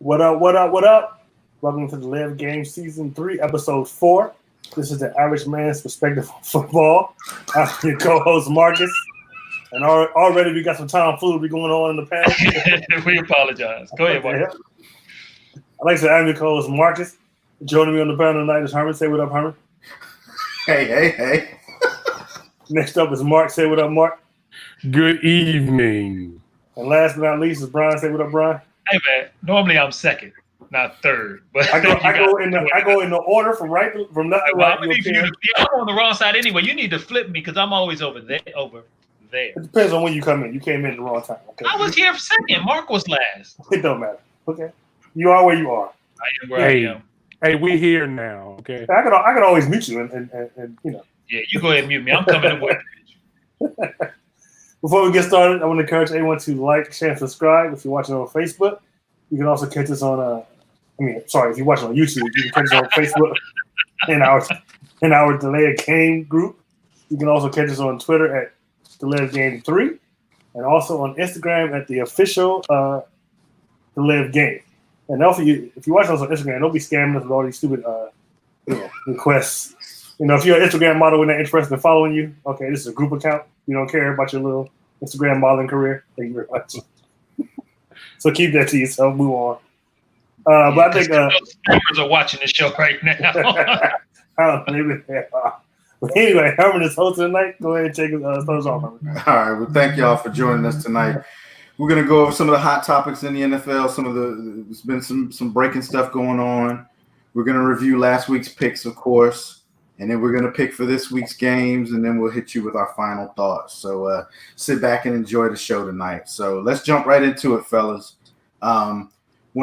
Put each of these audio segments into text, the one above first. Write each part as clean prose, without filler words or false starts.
What up, what up, what up? Welcome to the Live Game Season 3, Episode 4. This is the Average Man's Perspective on Football. I'm your co-host, Marcus. And already we got some tomfoolery going on in the panel. We apologize. Go ahead, Marcus. I'd like to say I'm your co-host, Marcus. Joining me on the panel tonight is Herman. Say what up, Herman. Hey. Next up is Mark. Say what up, Mark. Good evening. And last but not least is Brian. Say what up, Brian. Hey, man. Normally I'm second, not third. But I go in the order from left to right. I'm on the wrong side anyway. You need to flip me because I'm always over there. It depends on when you come in. You came in at the wrong time. Okay. I was here for second. Mark was last. It don't matter. Okay. You are where you are. I am where I am. Hey, we here now. Okay. I can always mute you and you know. Yeah, you go ahead and mute me. I'm coming to work. Before we get started, I want to encourage everyone to like, share, and subscribe. If you're watching on Facebook, you can also catch us on. If you're watching on YouTube, you can catch us on Facebook in our Delayed Game group. You can also catch us on Twitter at Delayed Game 3, and also on Instagram at the official Delayed Game. And also, if you watch us on Instagram, don't be scamming us with all these stupid requests. You know, if you're an Instagram model, we're not interested in following you. Okay, this is a group account. We don't care about your little Instagram modeling career. Thank you very much. So keep that to yourself. Move on. But I think streamers are watching the show right now. I don't know, maybe they are. But anyway, Herman is hosting tonight. Go ahead and take us off, Herman. All right. Well, thank y'all for joining us tonight. We're gonna go over some of the hot topics in the NFL. There's been some breaking stuff going on. We're gonna review last week's picks, of course. And then we're going to pick for this week's games, and then we'll hit you with our final thoughts. So sit back and enjoy the show tonight. So let's jump right into it, fellas. One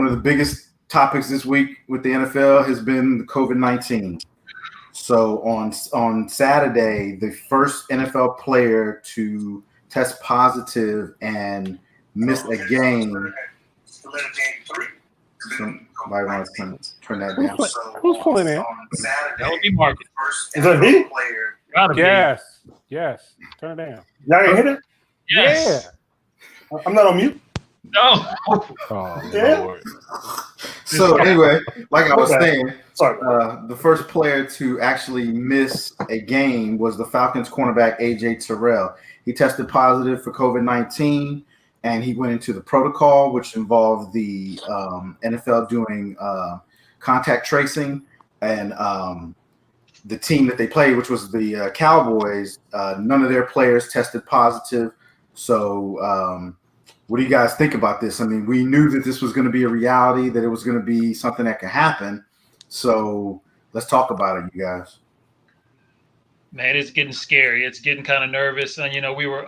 of the biggest topics this week with the NFL has been the COVID-19. So on Saturday, the first NFL player to test positive and miss a game. Somebody wants to turn that down. Who's pulling in? That would be Marcus. Is that me? Yes. Turn it down. Y'all ain't hit it? Yes. Yeah. I'm not on mute. No. Oh, Yeah. Lord. So anyway, like I was saying, Sorry. the first player to actually miss a game was the Falcons cornerback AJ Terrell. He tested positive for COVID-19. And he went into the protocol, which involved the NFL doing contact tracing, and the team that they played, which was the Cowboys, none of their players tested positive. So what do you guys think about this? I mean, we knew that this was going to be a reality, that it was going to be something that could happen. So let's talk about it, you guys. Man, it's getting scary. It's getting kind of nervous. And, we were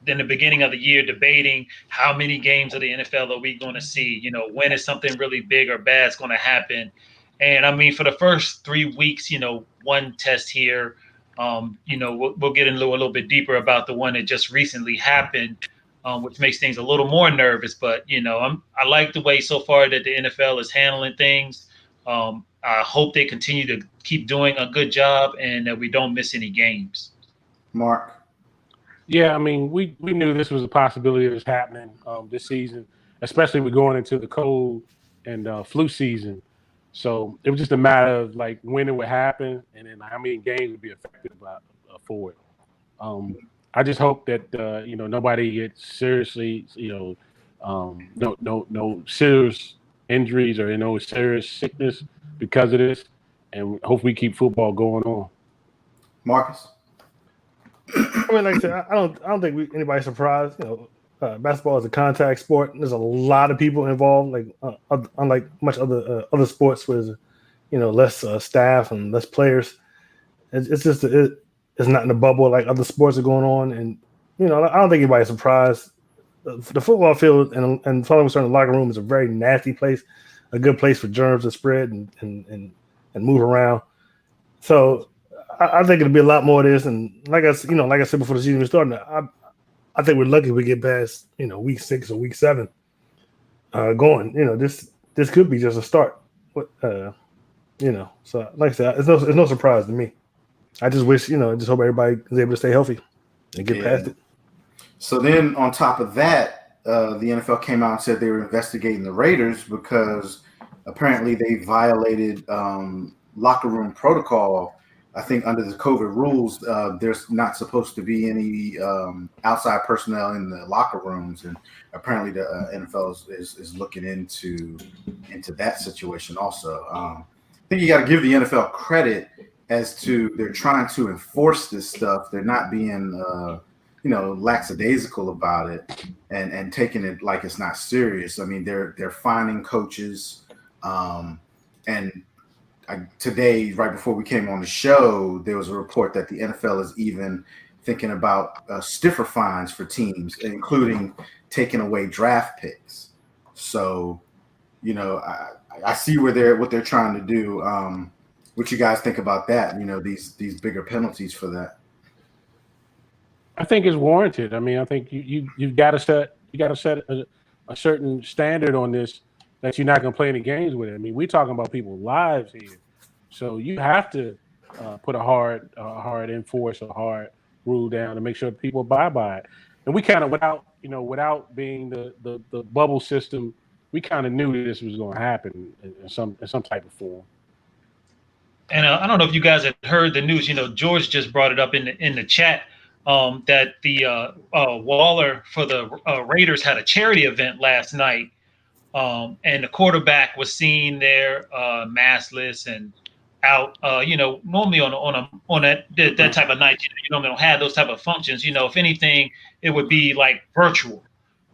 in the beginning of the year debating how many games of the NFL are we going to see, when is something really big or bad is going to happen. And I mean, for the first 3 weeks, one test here, we'll get into a little bit deeper about the one that just recently happened, which makes things a little more nervous. But, I like the way so far that the NFL is handling things. I hope they continue to keep doing a good job and that we don't miss any games. Mark. Yeah, I mean, we knew this was a possibility that was happening this season, especially with going into the cold and flu season. So it was just a matter of like when it would happen and then how many games would be affected for it. I just hope that nobody gets seriously, no serious injuries or no serious sickness because of this, and hope we keep football going on. Marcus. I mean, like I said, I don't think anybody's surprised. Basketball is a contact sport. There's a lot of people involved. Like unlike much other sports, where there's less staff and less players. It's just it's not in a bubble like other sports are going on. And I don't think anybody's surprised. The football field and following certain locker room is a very nasty place, a good place for germs to spread and move around. So. I think it'll be a lot more of this, and like I said before the season was starting, I think we're lucky if we get past week 6 or week 7 going. This could be just a start. So like I said, it's no surprise to me. I just wish just hope everybody is able to stay healthy and get past it. So then on top of that, the NFL came out and said they were investigating the Raiders because apparently they violated locker room protocol. I think under the COVID rules, there's not supposed to be any outside personnel in the locker rooms, and apparently the NFL is looking into that situation also. I think you got to give the NFL credit as to they're trying to enforce this stuff. They're not being lackadaisical about it and taking it like it's not serious. I mean, they're fining coaches, and today, right before we came on the show, there was a report that the NFL is even thinking about stiffer fines for teams, including taking away draft picks. So, I see what they're trying to do. What you guys think about that? These bigger penalties for that. I think it's warranted. I mean, I think you've got to set a certain standard on this that you're not going to play any games with it. I mean, we're talking about people's lives here, so you have to put a hard enforce a hard rule down to make sure people abide by it. And we kind of, without being the bubble system, we kind of knew that this was going to happen in some type of form. And I don't know if you guys had heard the news. George just brought it up in the chat that the Waller for the Raiders had a charity event last night. And the quarterback was seen there maskless and out. Normally on that type of night, you normally don't have those type of functions. If anything, it would be like virtual.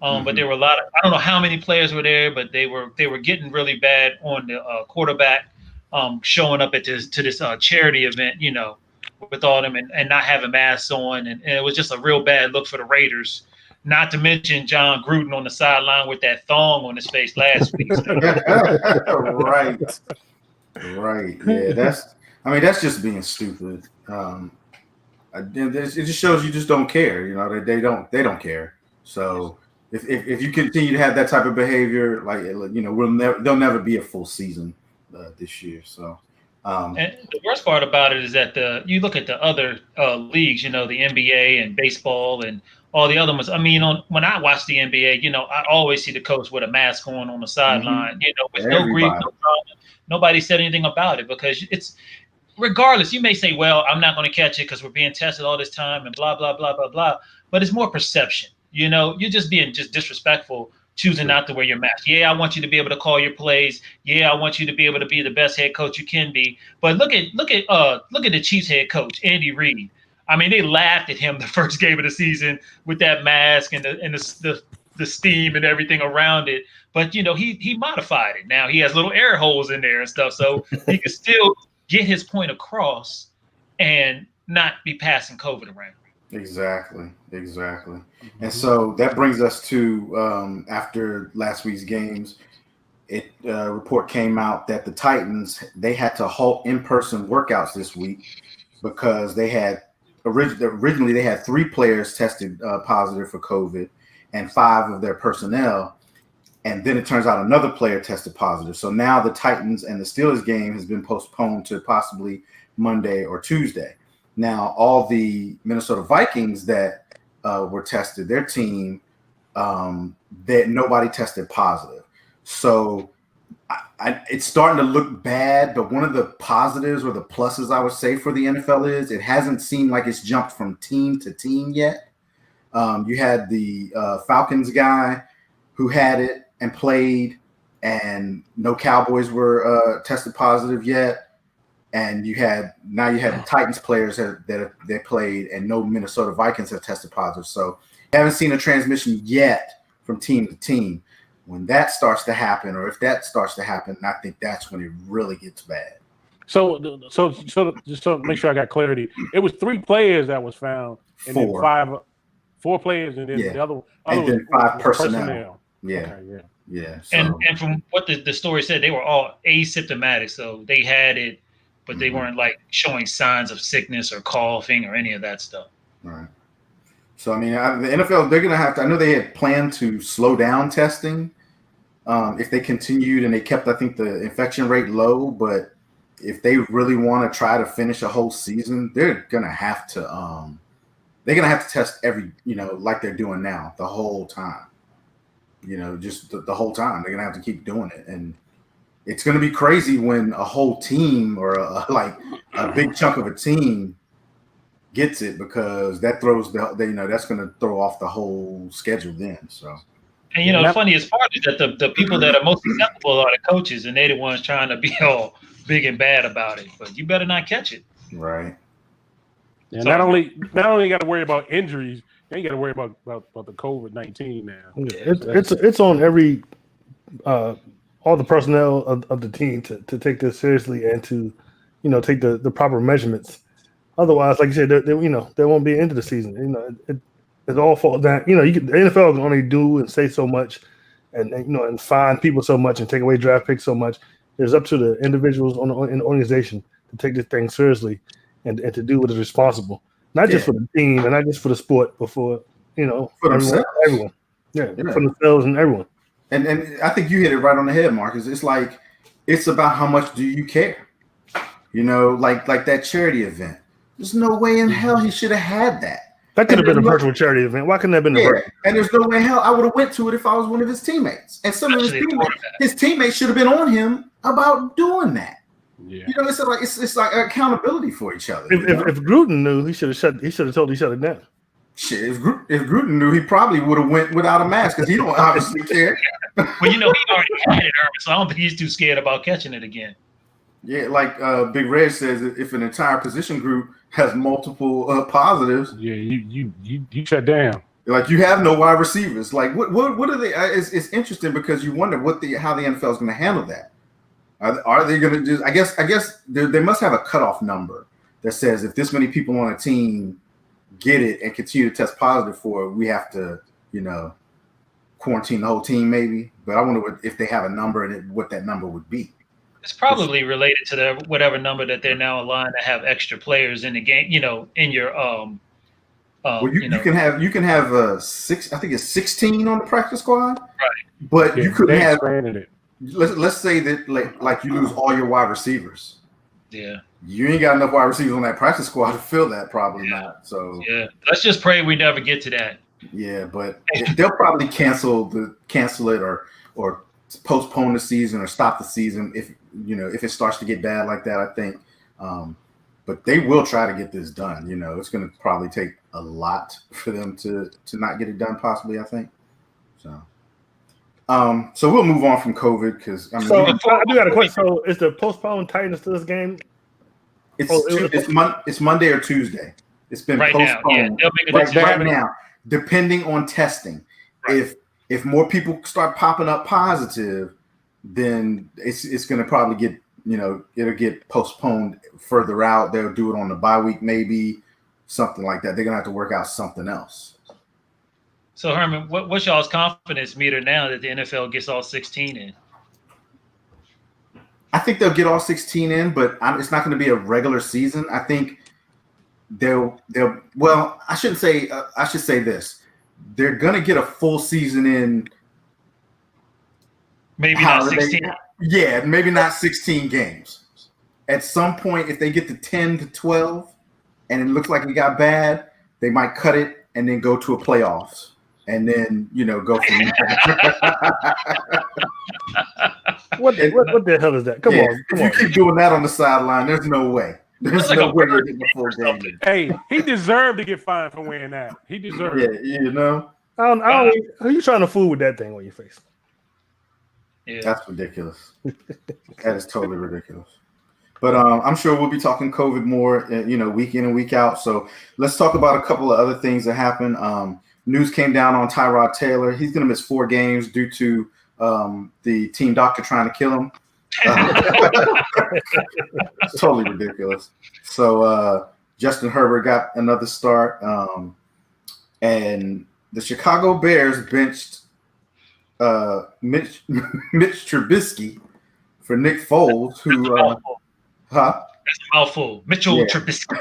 But there were a lot of, I don't know how many players were there, but they were getting really bad on the quarterback showing up to this charity event. With all them and not having masks on, and it was just a real bad look for the Raiders. Not to mention John Gruden on the sideline with that thong on his face last week. Right. Yeah, that's just being stupid. It just shows you just don't care. They don't care. So if you continue to have that type of behavior, there'll never be a full season this year. So. And the worst part about it is that you look at the other leagues, the NBA and baseball and all the other ones. I mean, when I watch the NBA, I always see the coach with a mask on the sideline, with no grief, no problem. Nobody said anything about it because it's regardless. You may say, well, I'm not going to catch it because we're being tested all this time and blah, blah, blah, blah, blah. But it's more perception. You're just being disrespectful. Choosing not to wear your mask. Yeah, I want you to be able to call your plays. Yeah, I want you to be able to be the best head coach you can be. But look at the Chiefs head coach, Andy Reid. I mean, they laughed at him the first game of the season with that mask and the steam and everything around it. But he modified it. Now he has little air holes in there and stuff, so he can still get his point across and not be passing COVID around. Exactly. And so that brings us to after last week's games, a report came out that the Titans, they had to halt in-person workouts this week because they had originally they had 3 players tested positive for COVID and 5 of their personnel. And then it turns out another player tested positive. So now the Titans and the Steelers game has been postponed to possibly Monday or Tuesday. Now, all the Minnesota Vikings that were tested, their team, that nobody tested positive. So it's starting to look bad. But one of the positives or the pluses I would say for the NFL is it hasn't seemed like it's jumped from team to team yet. You had the Falcons guy who had it and played, and no Cowboys were tested positive yet. And you had the Titans players that played, and no Minnesota Vikings have tested positive. So you haven't seen a transmission yet from team to team. When that starts to happen, or if that starts to happen, I think that's when it really gets bad. So just to make sure I got clarity, it was 3 players that was found, and 4. then 4 players, and then the other and then 5 personnel. Yeah. Okay, yeah. So. And from what the story said, they were all asymptomatic, so they had it, but they weren't like showing signs of sickness or coughing or any of that stuff. Right. So, I mean, the NFL, they're going to have to – I know they had planned to slow down testing if they continued and they kept, I think, the infection rate low. But if they really want to try to finish a whole season, they're going to have to test every – like they're doing now the whole time. just the whole time. They're gonna have to keep doing it, and it's gonna be crazy when a whole team or a big chunk of a team gets it, because that throws that's gonna throw off the whole schedule then. So. And the funniest part is that the people that are most acceptable are the coaches, and they're the ones trying to be all big and bad about it. But you better not catch it. Right. And not only got to worry about injuries, they got to worry about the COVID-19 now. Yeah, it's on every all the personnel of the team to take this seriously and to take the proper measurements. Otherwise, like you said, there won't be an end to the season. It all falls down. The NFL can only do and say so much, and fine people so much and take away draft picks so much. It's up to the individuals in the organization to take this thing seriously and to do what is responsible, not just for the team and not just for the sport, but for everyone. Yeah, for themselves and everyone. And I think you hit it right on the head, Marcus. It's like it's about how much do you care. Like that charity event. There's no way in hell he should have had that. That could have been a virtual charity event. Why couldn't that have been a virtual? And there's no way in hell I would have went to it if I was one of his teammates. And some of his teammates should have been on him about doing that. Yeah. It's like accountability for each other. If Gruden knew, he should have told each other down. Shit, if Gruden knew, he probably would have went without a mask, because he don't obviously care. Well, he already had it, Irvin, so I don't think he's too scared about catching it again. Yeah, like Big Red says, if an entire position group has multiple positives, you shut down. Like, you have no wide receivers. Like, what are they? It's interesting, because you wonder how the NFL is going to handle that. Are they going to just? I guess they must have a cutoff number that says if this many people on a team get it and continue to test positive for it, we have to quarantine the whole team maybe. But I wonder if they have a number and what that number would be. It's probably related to whatever number that they're now aligned to have extra players in the game. In your well, you can have 6. I think it's 16 on the practice squad. Right. But you could have it. Let's say that like you lose all your wide receivers. Yeah. You ain't got enough wide receivers on that practice squad to fill that. Probably not. So yeah, let's just pray we never get to that. Yeah, but they'll probably cancel it or postpone the season or stop the season if it starts to get bad like that. I think, but they will try to get this done. It's going to probably take a lot for them to not get it done. Possibly, I think. So we'll move on from COVID, because I do got a question. So is the postponed Titans to this game? It's Monday or Tuesday. It's been right postponed right now, depending on testing. Right. If more people start popping up positive, then it's going to probably get it'll get postponed further out. They'll do it on the bye week, maybe something like that. They're going to have to work out something else. So Herman, what's y'all's confidence meter now that the NFL gets all 16 in? I think they'll get all 16 in, but it's not going to be a regular season. I think they'll. Well, I shouldn't say. I should say this: they're going to get a full season in. Maybe not 16. Yeah, maybe not 16 games. At some point, if they get to 10 to 12, and it looks like it got bad, they might cut it and then go to a playoffs. And then go from what the hell is that? Come on. If you keep doing that on the sideline, there's no way. There's no way you're getting the full game. Hey, he deserved to get fined for wearing that. He deserved it. I don't. Who you trying to fool with that thing on your face? Yeah. That's ridiculous. That is totally ridiculous. But I'm sure we'll be talking COVID more, week in and week out. So let's talk about a couple of other things that happened. News came down on Tyrod Taylor. He's going to miss 4 games due to the team doctor trying to kill him. It's totally ridiculous. So Justin Herbert got another start. And the Chicago Bears benched Mitch Trubisky for Nick Foles, who That's a mouthful. Mitchell Trubisky.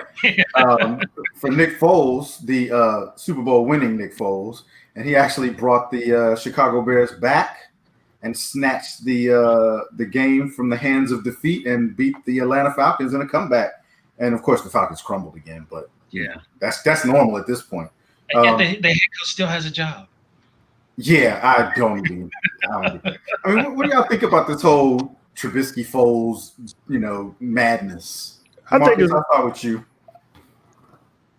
For Nick Foles, the Super Bowl winning Nick Foles, and he actually brought the Chicago Bears back and snatched the game from the hands of defeat and beat the Atlanta Falcons in a comeback. And of course, the Falcons crumbled again, but that's normal at this point. And yet the head coach still has a job. Yeah, I don't even. I mean, what do y'all think about this whole Trubisky Foles, madness? I think Marcus, it's I'll start with you.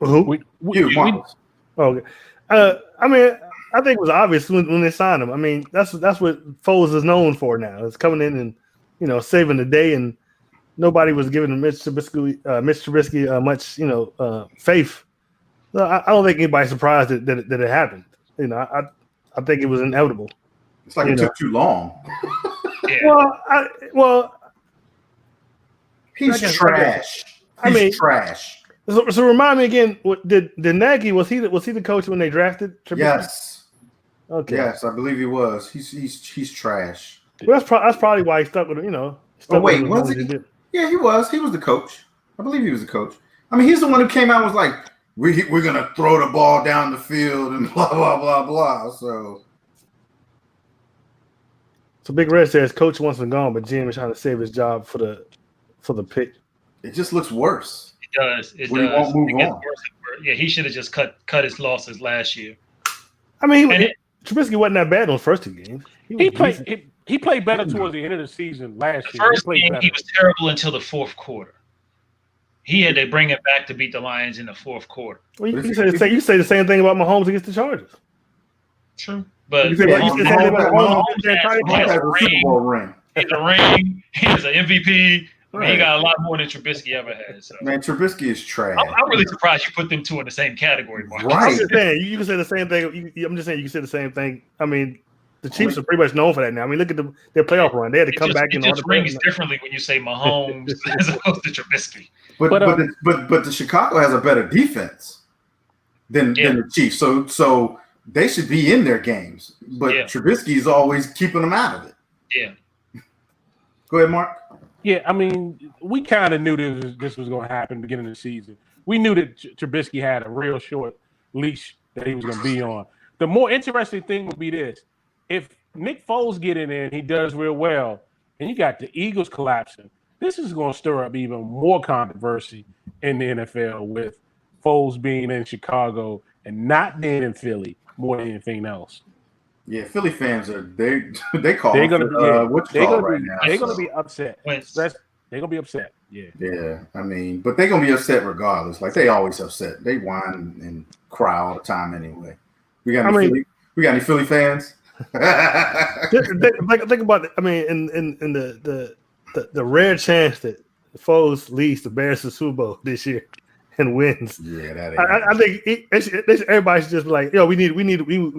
who? You, Marcus. Okay. I mean, I think it was obvious when they signed him. I mean, that's what Foles is known for now. It's coming in and saving the day, and nobody was giving Mitch Trubisky much faith. So I don't think anybody's surprised that it happened. I think it was inevitable. It's like it took too long. Yeah. Well, He's trash. He's trash. So remind me again. Did Nagy was he the coach when they drafted Trubisky? Yes. Okay. Yes, I believe he was. He's trash. Well, that's probably why he stuck with him. Oh wait, was he? Yeah, he was. He was the coach. I believe he was the coach. I mean, he's the one who came out and was like, "We're gonna throw the ball down the field and blah blah blah blah." So Big Red says Coach wants him gone, but Jim is trying to save his job for the pick. it just looks worse. It does. It When he does. won't move It gets on. worse and worse. Yeah, he should have just cut his losses last year. I mean, And Trubisky wasn't that bad on his first two games. He played better towards the end of the season last The year. first game, he was terrible until the fourth quarter. He had to bring it back to beat the Lions in the fourth quarter. Well, you say the same thing about Mahomes against the Chargers. True. But You say the same thing about Mahomes against the Mahomes Titans. He has a Super Bowl ring. He has a ring. He has an MVP. I mean, he Right. got a lot more than Trubisky ever had. So Man, Trubisky is trash. I'm really surprised you put them two in the same category, Mark. I'm Right. just saying you can say the same thing. I'm just saying you can say the same thing. I mean, the Chiefs are pretty much known for that now. I mean, look at their playoff run. They had to come back in It all just the rings differently when you say Mahomes as opposed to Trubisky. But the Chicago has a better defense than the Chiefs. So they should be in their games. But Trubisky is always keeping them out of it. Yeah. Go ahead, Mark. Yeah, I mean, we kind of knew this was going to happen beginning of the season. We knew that Trubisky had a real short leash that he was going to be on. The more interesting thing would be this. If Nick Foles get in there and he does real well, and you got the Eagles collapsing, this is going to stir up even more controversy in the NFL with Foles being in Chicago and not being in Philly more than anything else. Yeah, Philly fans they call They're going to now. They're going to be upset. Wentz. They're going to be upset. Yeah. Yeah, I mean, but they're gonna be upset regardless. Like they always upset. They whine and cry all the time anyway. We got any Philly fans? Think about it. I mean, in the rare chance that Foles leads the Bears to Super Bowl this year and wins. Yeah, that ain't. I think everybody should just be like, yo, we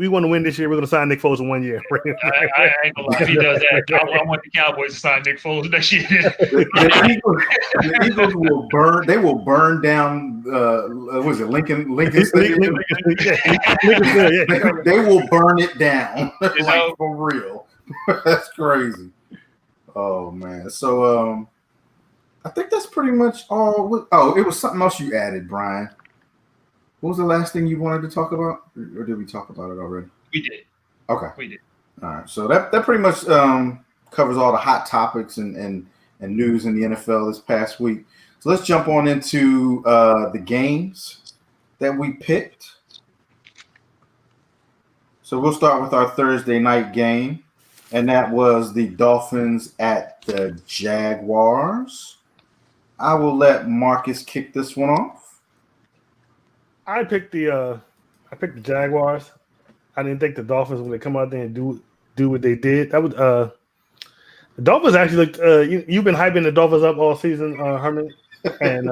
want to win this year. We're going to sign Nick Foles in 1 year. I ain't gonna lie. If he does that, I want the Cowboys to sign Nick Foles next year. The Eagles will burn. They will burn down. Was it Lincoln Stadium? They will burn it down. Like for real. That's crazy. Oh man. So I think that's pretty much all. Oh, it was something else you added, Brian. What was the last thing you wanted to talk about, or did we talk about it already? We did. Okay. We did. All right. So that pretty much covers all the hot topics and news in the NFL this past week. So let's jump on into the games that we picked. So we'll start with our Thursday night game, and that was the Dolphins at the Jaguars. I will let Marcus kick this one off. I picked the Jaguars. I didn't think the Dolphins when they come out there and do what they did. That was the Dolphins actually looked. You've been hyping the Dolphins up all season, Herman, and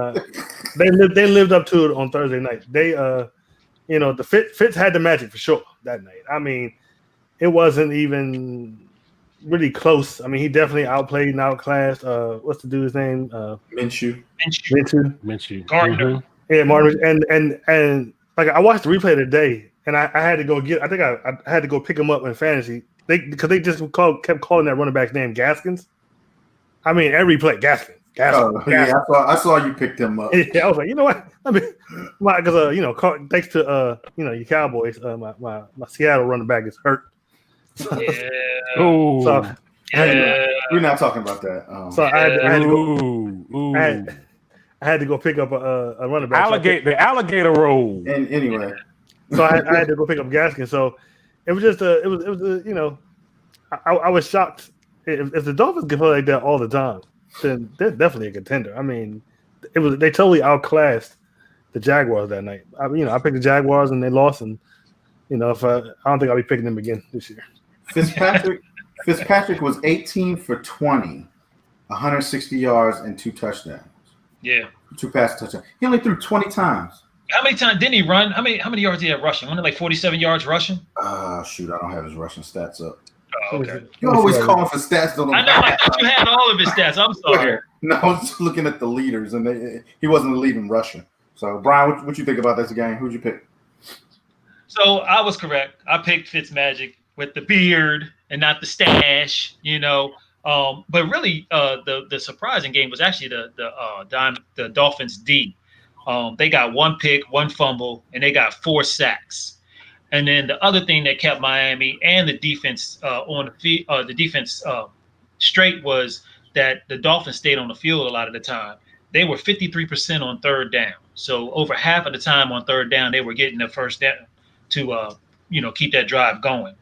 they lived up to it on Thursday night. They the Fitz had the magic for sure that night. I mean, it wasn't even really close. I mean, he definitely outplayed and outclassed. What's the dude's name? Minshew. Gardner. Yeah, Martin. And like I watched the replay today, and I had to go get. I think I had to go pick him up in fantasy. Because they just kept calling that running back's name Gaskins. I mean, every play Gaskins. Oh, yeah, I saw you pick them up. Yeah, I was like, you know what? I mean, because thanks to your Cowboys, my Seattle running back is hurt. Yeah. Oh. So We're not talking about that. So I had to go pick up a running back. The alligator roll. And anyway, so I had to go pick up Gaskins. So it was just it was you know, I was shocked if the Dolphins can play like that all the time, then they're definitely a contender. I mean, they totally outclassed the Jaguars that night. I picked the Jaguars and they lost, and I don't think I'll be picking them again this year. Fitzpatrick was 18 for 20, 160 yards and 2 touchdowns. Yeah, 2 pass touchdowns. He only threw 20 times. How many times didn't he run? How many yards did he have rushing? Wasn't it like 47 yards rushing? Shoot, I don't have his rushing stats up. Oh, okay. You're always calling for stats. I know. I thought you had all of his stats. I'm sorry. No, I was just looking at the leaders, and he wasn't the leading rusher. So, Brian, what you think about this game? Who'd you pick? So I was correct. I picked Fitzmagic with the beard and not the stash. But really, the surprising game was actually the Dolphins D. They got 1 pick, 1 fumble, and they got 4 sacks. And then the other thing that kept Miami and the defense straight was that the Dolphins stayed on the field a lot of the time. They were 53% on third down. So over half of the time on third down, they were getting the first down to keep that drive going.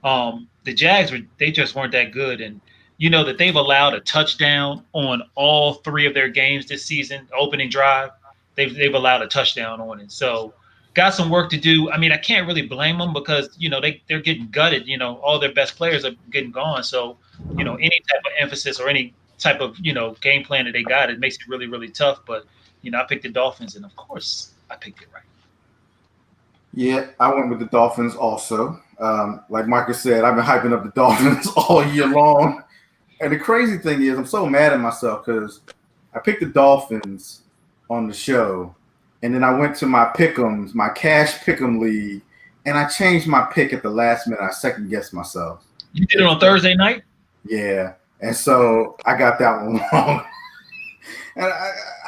The Jags they just weren't that good, and that they've allowed a touchdown on all 3 of their games this season. Opening drive, they've allowed a touchdown on it. So got some work to do. I mean, I can't really blame them because they're getting gutted. All their best players are getting gone. So any type of emphasis or any type of game plan that they got, it makes it really, really tough. But I picked the Dolphins, and of course I picked it right. Yeah, I went with the Dolphins also. Like Marcus said, I've been hyping up the Dolphins all year long. And the crazy thing is, I'm so mad at myself because I picked the Dolphins on the show, and then I went to my pick'ems, my cash pick'em league, and I changed my pick at the last minute. I second guessed myself. You did it on Thursday night? Yeah, and so I got that one wrong. And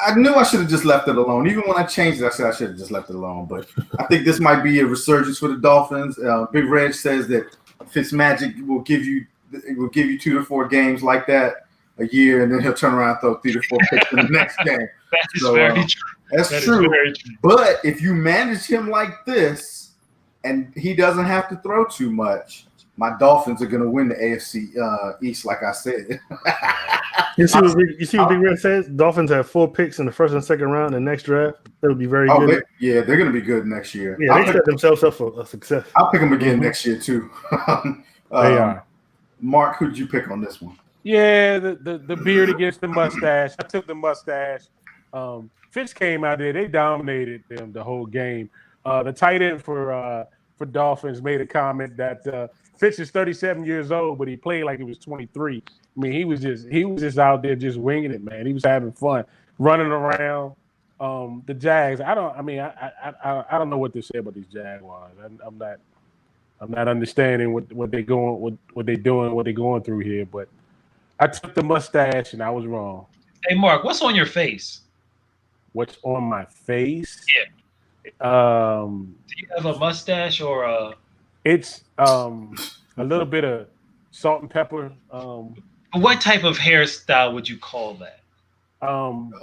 I knew I should have just left it alone. Even when I changed it, I said I should have just left it alone. But I think this might be a resurgence for the Dolphins. Big Reg says that Fitzmagic will give you 2 to 4 games like that a year, and then he'll turn around and throw 3 to 4 picks in the next game. That's very true. That's true. But if you manage him like this, and he doesn't have to throw too much, my Dolphins are going to win the AFC East, like I said. You see what Big Red says? Dolphins have 4 picks in the first and second round. In the next draft, they'll be very good. They're going to be good next year. Yeah, they set themselves up for a success. I'll pick them again next year too. They are. Mark, who'd you pick on this one? Yeah, the beard against the mustache. I took the mustache. Fitz came out there. They dominated them the whole game. The tight end for Dolphins made a comment that Fitz is 37 years old, but he played like he was 23. I mean, he was just out there just winging it, man. He was having fun, running around. The Jags. I don't know what to say about these Jaguars. I'm not understanding what they're doing, what they're going through here. But I took the mustache and I was wrong. Hey, Mark, what's on your face? What's on my face? Yeah. Do you have a mustache or a? It's a little bit of salt and pepper. What type of hairstyle would you call that?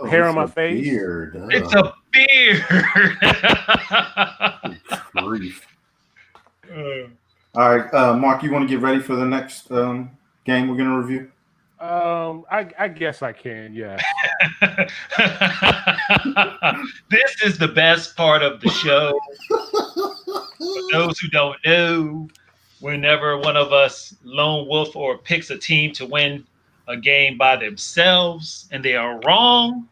Hair on my face. Beard. It's a beard. Grief. All right, Mark, you want to get ready for the next game we're going to review? I guess I can. Yeah. This is the best part of the show. For those who don't know, whenever one of us lone wolf or picks a team to win a game by themselves and they are wrong,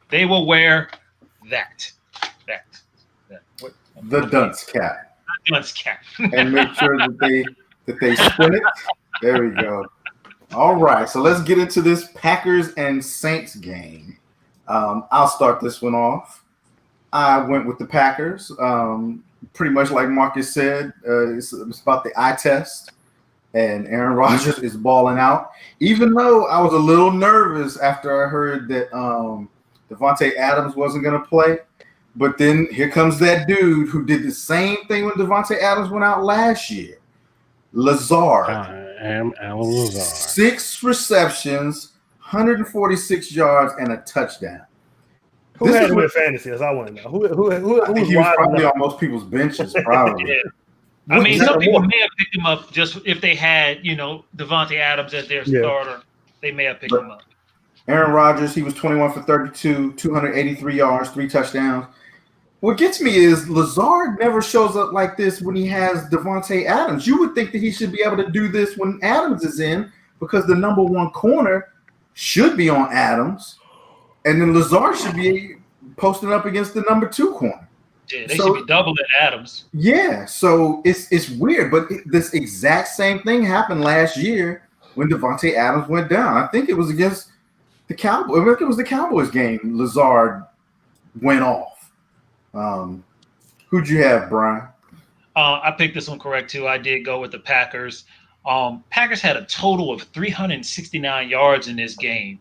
they will wear that. What? The dunce cap. The dunce cap. And make sure that they spin it. There we go. All right, so let's get into this Packers and Saints game. I'll start this one off. I went with the Packers. Pretty much like Marcus said, it's about the eye test, and Aaron Rodgers is balling out. Even though I was a little nervous after I heard that Davante Adams wasn't going to play, but then here comes that dude who did the same thing when Davante Adams went out last year, Lazard. I am Alan Lazard. 6 receptions, 146 yards, and a touchdown. Who had him in fantasy? As I want to know. Who I think he was probably on most people's benches, probably. I mean, Not some no people more. may have picked him up just if they had, Devontae Adams as their Yeah. starter. They may have picked him up. Aaron Rodgers, he was 21 for 32, 283 yards, 3 touchdowns. What gets me is Lazard never shows up like this when he has Devontae Adams. You would think that he should be able to do this when Adams is in because the number one corner should be on Adams, and then Lazard should be posting up against the number 2 corner. Yeah, they should be doubling Adams. Yeah, so it's weird, but this exact same thing happened last year when Devontae Adams went down. I think it was against the Cowboys. I think it was the Cowboys game. Lazard went off. Who'd you have, Brian? I picked this one correct too. I did go with the Packers. Packers had a total of 369 yards in this game.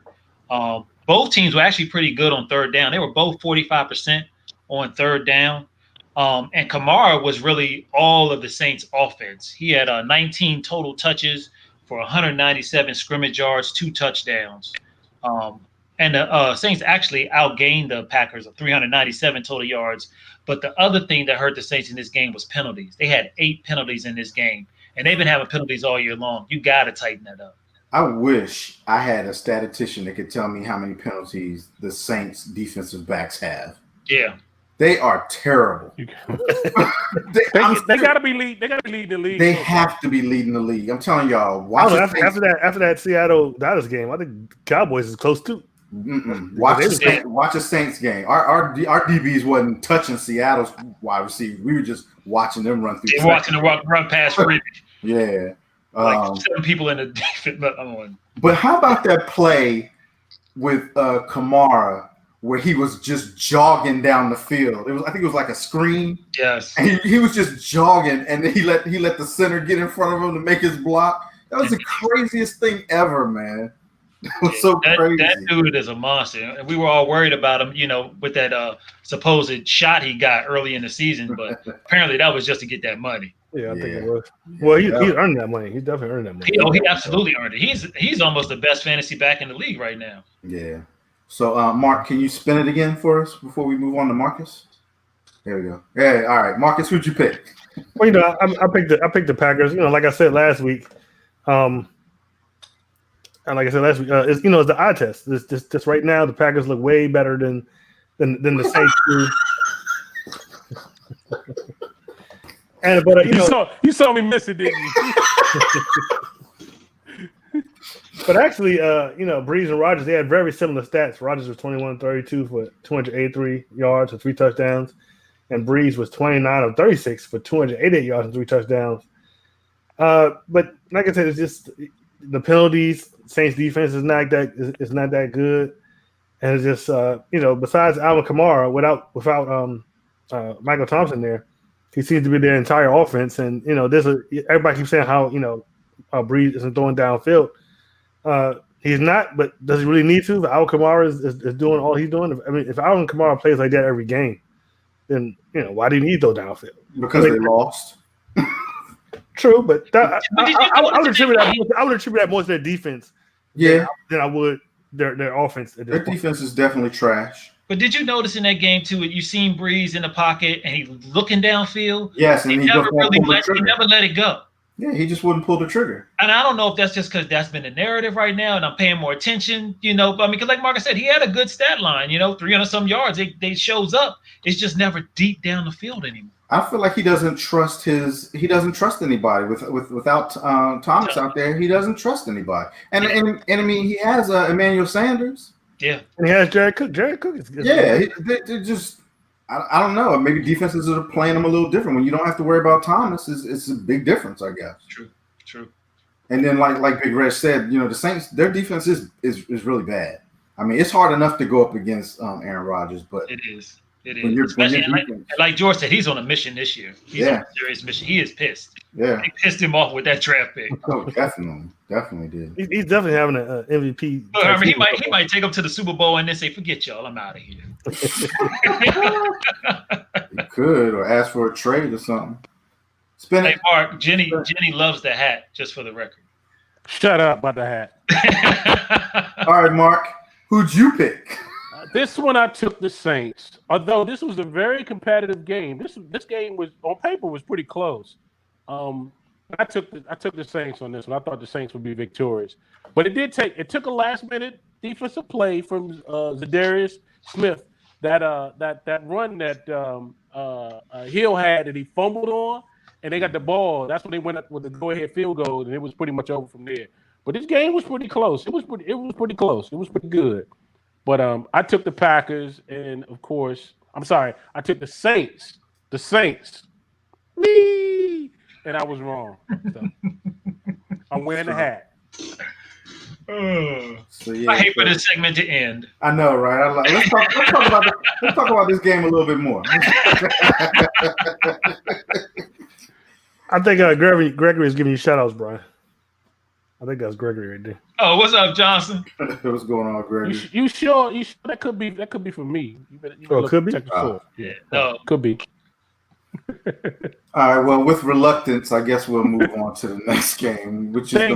Both teams were actually pretty good on third down. They were both 45% on third down. And Kamara was really all of the Saints' offense. He had 19 total touches for 197 scrimmage yards, 2 touchdowns. And the Saints actually outgained the Packers of 397 total yards. But the other thing that hurt the Saints in this game was penalties. They had 8 penalties in this game, and they've been having penalties all year long. You got to tighten that up. I wish I had a statistician that could tell me how many penalties the Saints defensive backs have. Yeah. They are terrible. They got to be lead. They got to be leading the league. They have to be leading the league. I'm telling y'all. Watch After that Seattle Dallas game, I think Cowboys is close too. Watch a Saints game. Our DBs wasn't touching Seattle's wide receiver. We were just watching them run through. They're watching the run past Riddick. Yeah. Like 7 people in the defense. But how about that play with Kamara where he was just jogging down the field? I think it was like a screen. Yes. And he was just jogging, and he let the center get in front of him to make his block. That was the craziest thing ever, man. It was so crazy. That dude is a monster. And we were all worried about him, with that supposed shot he got early in the season. But apparently that was just to get that money. Yeah, I think it was. Well, he earned that money. He definitely earned that money. He absolutely earned it. He's almost the best fantasy back in the league right now. Yeah. So, Mark, can you spin it again for us before we move on to Marcus? There we go. Yeah. All right, Marcus, who'd you pick? Well, I picked the Packers. Like I said last week, and like I said last week, it's the eye test. This right now, the Packers look way better than the Saints do. But you saw me miss it, didn't you? But actually, Breeze and Rodgers, they had very similar stats. Rodgers was 21-32 for 283 yards and 3 touchdowns, and Breeze was 29 of 36 for 288 yards and 3 touchdowns. But like I said, it's just the penalties. Saints defense is not that good, and it's just besides Alvin Kamara, without Michael Thompson there, he seems to be their entire offense. And everybody keeps saying how Breeze isn't throwing downfield. He's not, but does he really need to? If Alvin Kamara is doing all he's doing, if Alvin Kamara plays like that every game, then why didn't he throw downfield? Because they lost. True, but I would attribute that more to their defense. Yeah, than I would their offense. Their defense is definitely trash. But did you notice in that game too? You seen Breeze in the pocket and he looking downfield. Yes, and he never let it go. Yeah, he just wouldn't pull the trigger. And I don't know if that's just because that's been the narrative right now, and I'm paying more attention. But because like Marcus said, he had a good stat line. 300 some yards. They shows up. It's just never deep down the field anymore. I feel like he doesn't trust anybody without Thomas out there. He doesn't trust anybody. And I mean, he has Emmanuel Sanders. Yeah, and he has Jared Cook. Jared Cook is good. Yeah, they just I don't know. Maybe defenses are playing him a little different. When you don't have to worry about Thomas, it's a big difference, I guess. True. And then like Big Red said, the Saints, their defense is really bad. I mean, it's hard enough to go up against Aaron Rodgers, but it is. Especially, like George said, he's on a mission this year. He's on a serious mission. He is pissed. Yeah. They pissed him off with that draft pick. Oh, definitely did. He's definitely having an MVP. He might take him to the Super Bowl and then say, "Forget y'all, I'm out of here." He could, or ask for a trade or something. Hey, Mark, Jenny loves the hat, just for the record. Shut up about the hat. All right, Mark, who'd you pick? This one I took the Saints. Although this was a very competitive game. This game was on paper was pretty close. I took the Saints on this one. I thought the Saints would be victorious, but it took a last minute defensive play from Zadarius Smith that run that Hill had that he fumbled on, and they got the ball. That's when they went up with the go ahead field goal, and it was pretty much over from there. But this game was pretty close. It was pretty close. It was pretty good. But I took the Packers, and of course, I took the Saints. The Saints. Me. And I was wrong. So I'm wearing the hat. So, yeah, I hate for this segment to end. I know, right? Let's talk about this game a little bit more. I think Gregory is giving you shout outs, Brian. I think that's Gregory right there. Oh, what's up, Johnson? What's going on, Gregory? You sure that could be for me? You better could be? Yeah, No. could be. All right. Well, with reluctance, I guess we'll move on to the next game, which is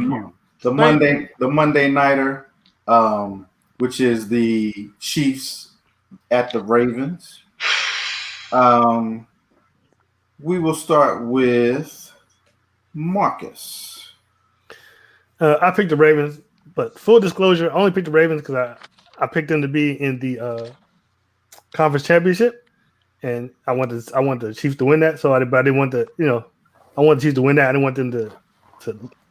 the Monday nighter, which is the Chiefs at the Ravens. We will start with Marcus. I picked the Ravens, but full disclosure, I only picked the Ravens because I picked them to be in the conference championship, and I wanted the Chiefs to win that. So I didn't want I wanted the Chiefs to win that. I didn't want them to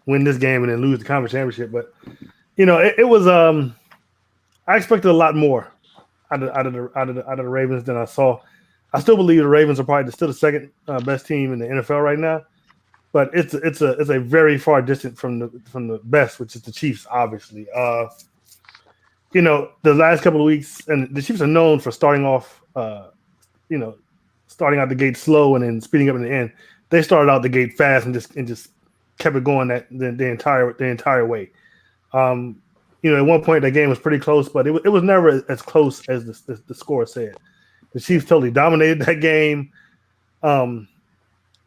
win this game and then lose the conference championship. But it was I expected a lot more out of the Ravens than I saw. I still believe the Ravens are probably still the second best team in the NFL right now. But it's a very far distance from the best, which is the Chiefs, obviously. The last couple of weeks, and the Chiefs are known for starting off, starting out the gate slow and then speeding up in the end. They started out the gate fast and just kept it going the entire way. At one point that game was pretty close, but it was never as close as the score said. The Chiefs totally dominated that game.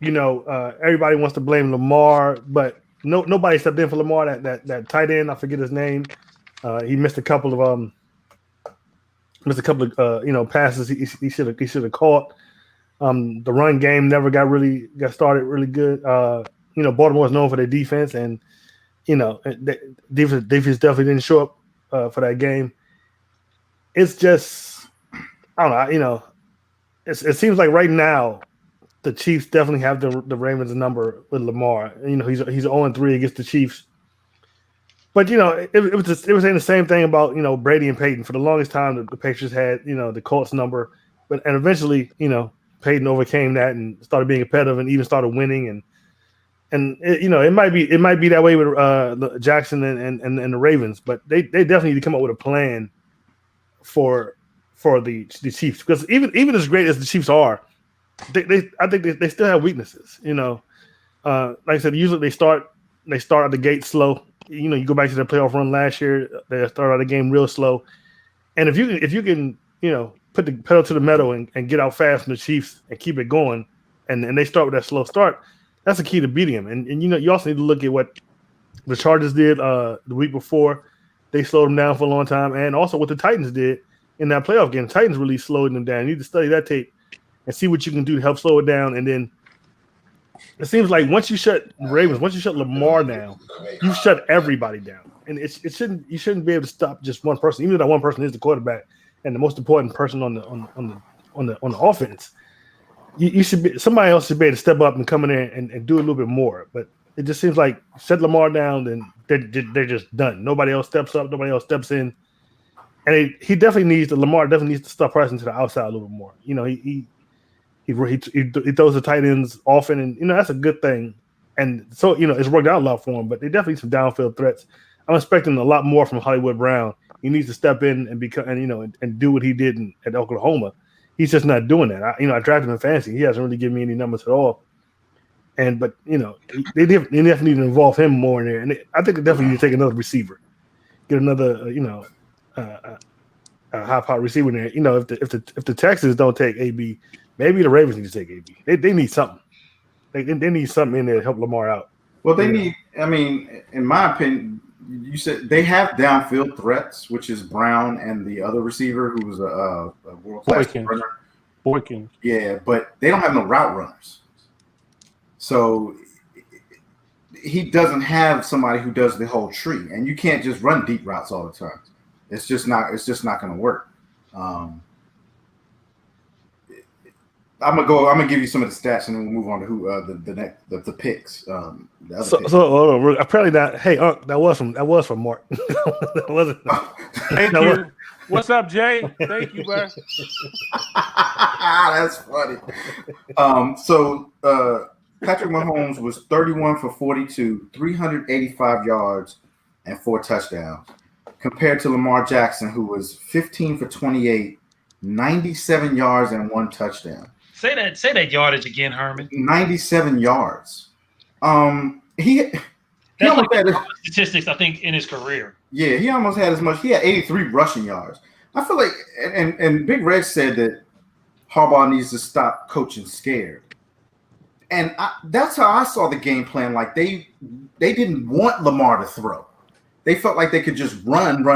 Everybody wants to blame Lamar, but nobody stepped in for Lamar. That tight end, I forget his name. He missed a couple of passes he should have caught. The run game never got started really good. Baltimore is known for their defense, and defense definitely didn't show up for that game. It's just I don't know. It seems like right now the Chiefs definitely have the Ravens number with Lamar. He's 0-3 against the Chiefs. But it was saying the same thing about Brady and Peyton. For the longest time, the Patriots had the Colts number, and eventually Peyton overcame that and started being competitive and even started winning. It might be that way with Jackson and the Ravens, but they definitely need to come up with a plan for the Chiefs, because even as great as the Chiefs are, I think they still have weaknesses. Like I said, usually they start out the gate slow. You go back to their playoff run last year, they started out the game real slow. And if you can put the pedal to the metal and get out fast from the Chiefs and keep it going, and they start with that slow start, that's the key to beating them. And you also need to look at what the Chargers did the week before. They slowed them down for a long time, and also what the Titans did in that playoff game. The Titans really slowed them down. You need to study that tape and see what you can do to help slow it down. And then it seems like once you shut the Ravens, once you shut Lamar down, you shut everybody down. And you shouldn't be able to stop just one person, even though that one person is the quarterback and the most important person on the offense. You should be, somebody else should be able to step up and come in there and do a little bit more. But it just seems like shut Lamar down, then they're just done. Nobody else steps up. Nobody else steps in. And Lamar definitely needs to start pressing to the outside a little bit more. He throws the tight ends often, and that's a good thing. And so it's worked out a lot for him. But they definitely need some downfield threats. I'm expecting a lot more from Hollywood Brown. He needs to step in and become and do what he did at Oklahoma. He's just not doing that. I drafted him in fantasy. He hasn't really given me any numbers at all. But they definitely need to involve him more in there. And I think they definitely need to take another receiver, get another a high-powered receiver in there. If the Texans don't take AB, maybe the Ravens need to take AB. They need something. They need something in there to help Lamar out. Well, they need. I mean, in my opinion, you said they have downfield threats, which is Brown and the other receiver who was a world-class runner. Boykins. Yeah, but they don't have no route runners. So he doesn't have somebody who does the whole tree, and you can't just run deep routes all the time. It's just not going to work. I'm gonna give you some of the stats, and then we'll move on to who the picks. The other picks. So apparently that. Hey, that was from Mark. That wasn't. Thank you. What's up, Jay? Thank you, bro. That's funny. So Patrick Mahomes was 31 for 42, 385 yards, and 4 touchdowns, compared to Lamar Jackson, who was 15 for 28, 97 yards, and 1 touchdown. Say that yardage again, Herman. 97 yards. He That's almost like had statistics, I think, in his career. Yeah, he almost had as much. He had 83 rushing yards. I feel like, and Big Red said that Harbaugh needs to stop coaching scared. And that's how I saw the game plan. Like they didn't want Lamar to throw. They felt like they could just run.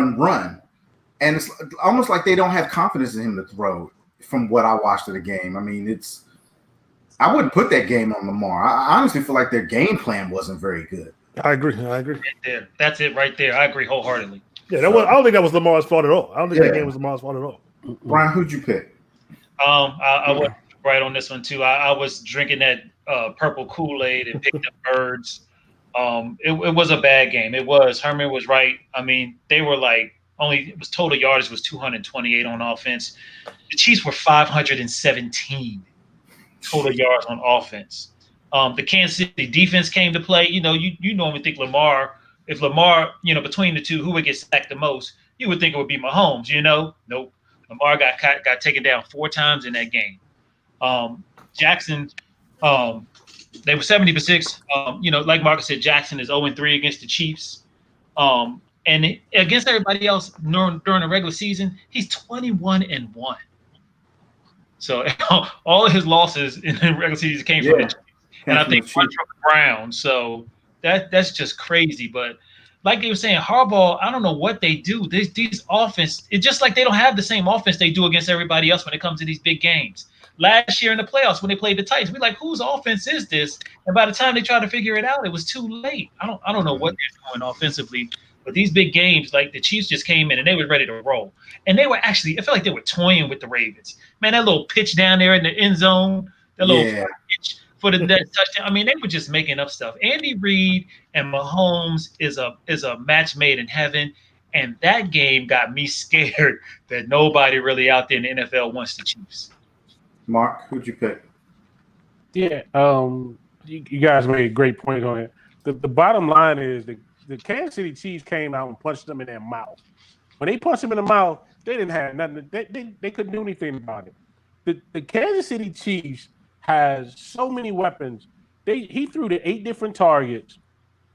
And it's almost like they don't have confidence in him to throw from what I watched of the game. I mean, I wouldn't put that game on Lamar. I honestly feel like their game plan wasn't very good. I agree. Right there. That's it right there. I agree wholeheartedly. Yeah, I don't think that was Lamar's fault at all. I don't think that game was Lamar's fault at all. Brian, who'd you pick? I was right on this one too. I was drinking that purple Kool-Aid and picked up birds. It was a bad game. It was. Herman was right. I mean, they were like total yardage was 228 on offense. The Chiefs were 517 total yards on offense. The Kansas City defense came to play. You normally think Lamar. If Lamar, between the two, who would get sacked the most? You would think it would be Mahomes. Nope. Lamar got taken down 4 times in that game. Jackson, they were 70 for 6. Like Marcus said, Jackson is 0-3 against the Chiefs. And against everybody else during the regular season, he's 21-1. So all of his losses in the regular season came from the Chiefs. And I think one from the Browns. So that's just crazy. But like they were saying, Harbaugh, I don't know what they do. These offense, it's just like they don't have the same offense they do against everybody else when it comes to these big games. Last year in the playoffs when they played the Titans, we're like, whose offense is this? And by the time they tried to figure it out, it was too late. I don't know what they're doing offensively. But these big games, like the Chiefs just came in and they were ready to roll. And they were actually, I feel like they were toying with the Ravens. Man, that little pitch down there in the end zone, that little pitch for that touchdown. I mean, they were just making up stuff. Andy Reid and Mahomes is a match made in heaven. And that game got me scared that nobody really out there in the NFL wants the Chiefs. Mark, who'd you pick? Yeah, you guys made a great point on it. The bottom line is the Kansas City Chiefs came out and punched them in their mouth. When they punched them in the mouth, they didn't have nothing. They couldn't do anything about it. The Kansas City Chiefs has so many weapons. He threw to 8 different targets.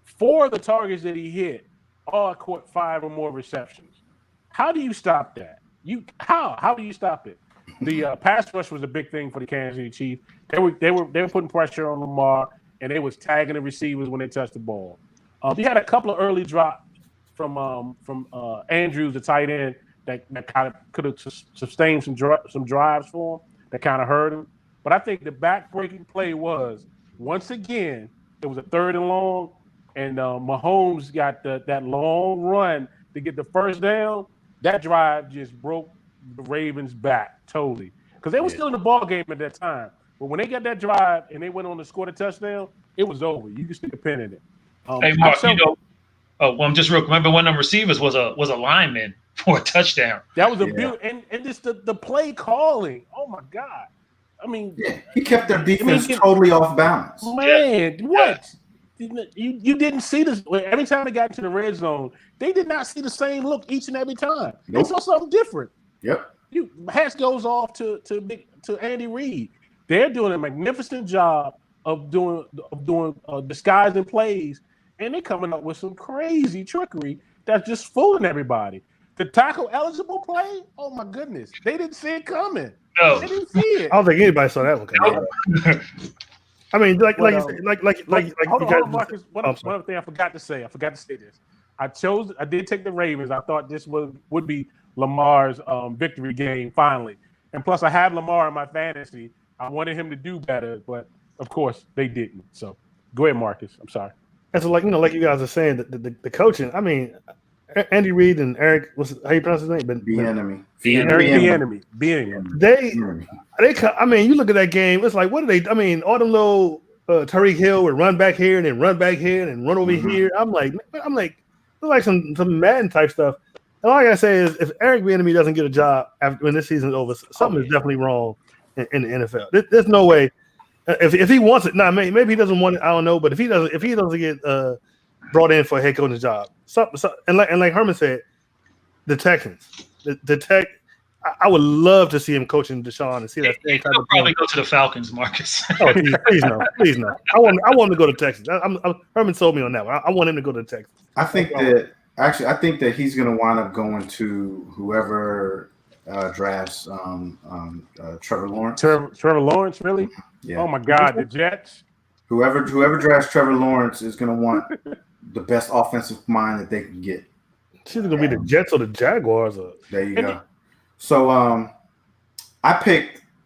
4 of the targets that he hit all caught 5 or more receptions. How do you stop that? How do you stop it? The pass rush was a big thing for the Kansas City Chiefs. They were putting pressure on Lamar, and they was tagging the receivers when they touched the ball. He had a couple of early drops from Andrews, the tight end, that kind of could have sustained some drives for him that kind of hurt him. But I think the back-breaking play was, once again, it was a 3rd and long, and Mahomes got that long run to get the first down. That drive just broke the Ravens back totally because they were still in the ball game at that time. But when they got that drive and they went on to score the touchdown, it was over. You could stick a pin in it. Hey, Mark, I'm just real. Remember one of them receivers was a lineman for a touchdown. That was a beautiful and just the play calling. Oh my God! I mean, he kept their defense totally off balance. Man, what? You didn't see this every time they got into the red zone. They did not see the same look each and every time. They saw something different. Yep. Hats goes off to Andy Reid. They're doing a magnificent job of doing disguising plays, and they're coming up with some crazy trickery that's just fooling everybody. The tackle eligible play, oh my goodness, they didn't see it coming. No. They didn't see it. I don't think anybody saw that one coming. I mean, like you said, Marcus. One other thing I forgot to say this. I did take the Ravens. I thought this would be Lamar's victory game finally. And plus I have Lamar in my fantasy. I wanted him to do better, but of course they didn't. So go ahead, Marcus. I'm sorry. And so, like like you guys are saying, the coaching. I mean, Andy Reid and Eric, how you pronounce his name? Bieniemy. Bieniemy. I mean, you look at that game. It's like, what are they? I mean, all them little Tariq Hill would run back here and then run back here and run over here. I'm like, like some Madden type stuff. And all I gotta say is, if Eric Bieniemy doesn't get a job when this season's over, something is definitely wrong in the NFL. There's no way. If he wants it, maybe he doesn't want it. I don't know, but if he doesn't get brought in for a head coaching job, and like Herman said, the Texans, the Tech. I would love to see him coaching Deshaun and see that same type He'll of probably go to the Falcons, Marcus. Oh, please no. I want him to go to Texas. Herman sold me on that one. I want him to go to Texas. I think that he's going to wind up going to whoever drafts Trevor Lawrence. Trevor Lawrence, really? Yeah. Oh my God, the Jets. Whoever drafts Trevor Lawrence is going to want the best offensive mind that they can get. It's either going to be the Jets or the Jaguars. There you go. So I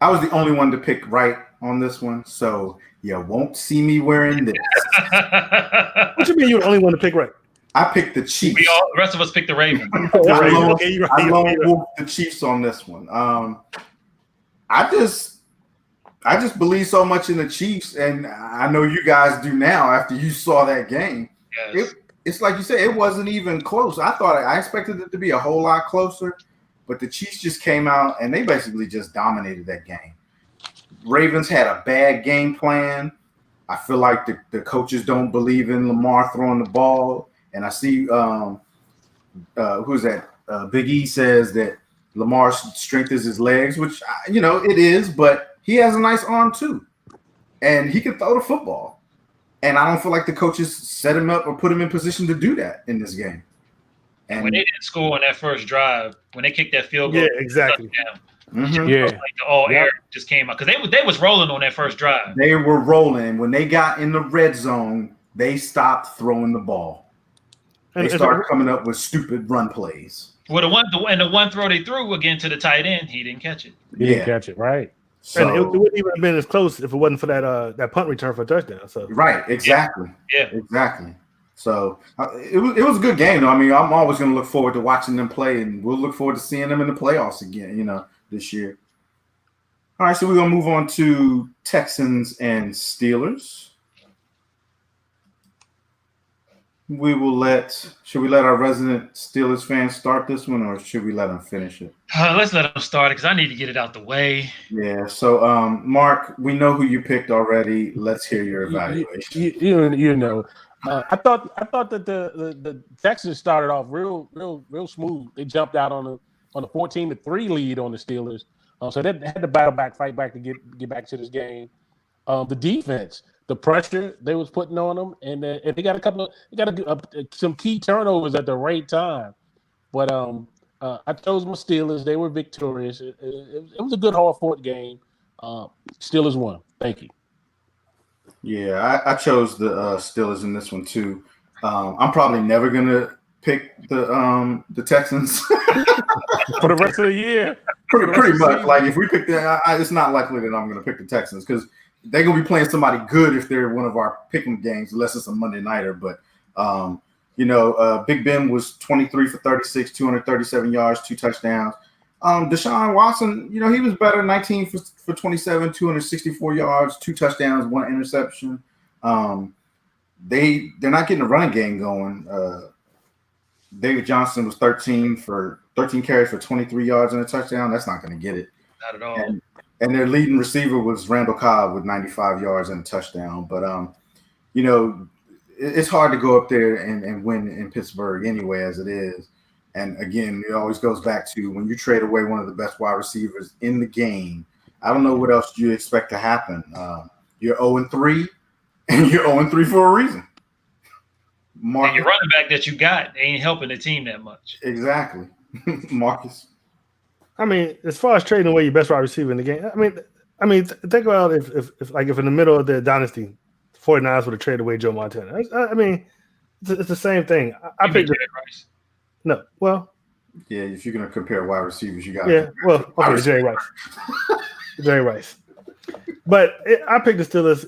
was the only one to pick right on this one, so you won't see me wearing this. What you mean you're the only one to pick right? I picked the Chiefs. The rest of us picked the Ravens. I lone wolf the Chiefs on this one. I just believe so much in the Chiefs, and I know you guys do now after you saw that game. Yes. It's like you said, it wasn't even close. I expected it to be a whole lot closer. But the Chiefs just came out and they basically just dominated that game. Ravens had a bad game plan. I feel like the coaches don't believe in Lamar throwing the ball. And I see who's that? Big E says that Lamar's strength is his legs, which it is, but he has a nice arm too, and he can throw the football. And I don't feel like the coaches set him up or put him in position to do that in this game. And when they didn't score on that first drive, when they kicked that field goal, yeah, exactly. Like the air just came out because they was rolling on that first drive. They were rolling. When they got in the red zone, they stopped throwing the ball. They started coming up with stupid run plays. Well, the one throw they threw again to the tight end, he didn't catch it. He didn't catch it, right? So, and it wouldn't even have been as close if it wasn't for that punt return for a touchdown. So right, exactly. Yeah. Exactly. So it was a good game, though. I mean, I'm always going to look forward to watching them play, and we'll look forward to seeing them in the playoffs again, this year. All right, so we're going to move on to Texans and Steelers. Should we let our resident Steelers fans start this one, or should we let them finish it? Let's let them start it because I need to get it out the way. Yeah. So, Mark, we know who you picked already. Let's hear your evaluation. I thought that the Texans started off real smooth. They jumped out on a 14-3 lead on the Steelers, so they had to fight back to get back to this game. The defense, the pressure they was putting on them, and they got some key turnovers at the right time. But I chose my Steelers. They were victorious. It was a good, hard-fought game. Steelers won. Thank you. Yeah, I chose the Steelers in this one too. I'm probably never gonna pick the Texans for the rest of the year. Pretty much. Like if we pick it's not likely that I'm gonna pick the Texans because they're gonna be playing somebody good if they're one of our pick'em games, unless it's a Monday nighter. But Big Ben was 23 for 36, 237 yards, 2 touchdowns. Deshaun Watson, he was better, 19 for 27, 264 yards, 2 touchdowns, 1 interception. They're not getting a running game going. David Johnson was 13 carries for 23 yards and a touchdown. That's not going to get it. Not at all. And their leading receiver was Randall Cobb with 95 yards and a touchdown. But it's hard to go up there and win in Pittsburgh anyway, as it is. And again, it always goes back to when you trade away one of the best wide receivers in the game. I don't know what else you expect to happen. You're 0-3, and you're 0-3 for a reason. Marcus, and your running back that you got ain't helping the team that much. Exactly, Marcus. I mean, as far as trading away your best wide receiver in the game, I mean, think about if in the middle of the dynasty, 49ers would have traded away Joe Montana. I mean, it's the same thing. I picked Rice. No, well. Yeah, if you're going to compare wide receivers, you got. Yeah, well, okay, Jerry Rice. Jerry Rice. But I picked the Steelers.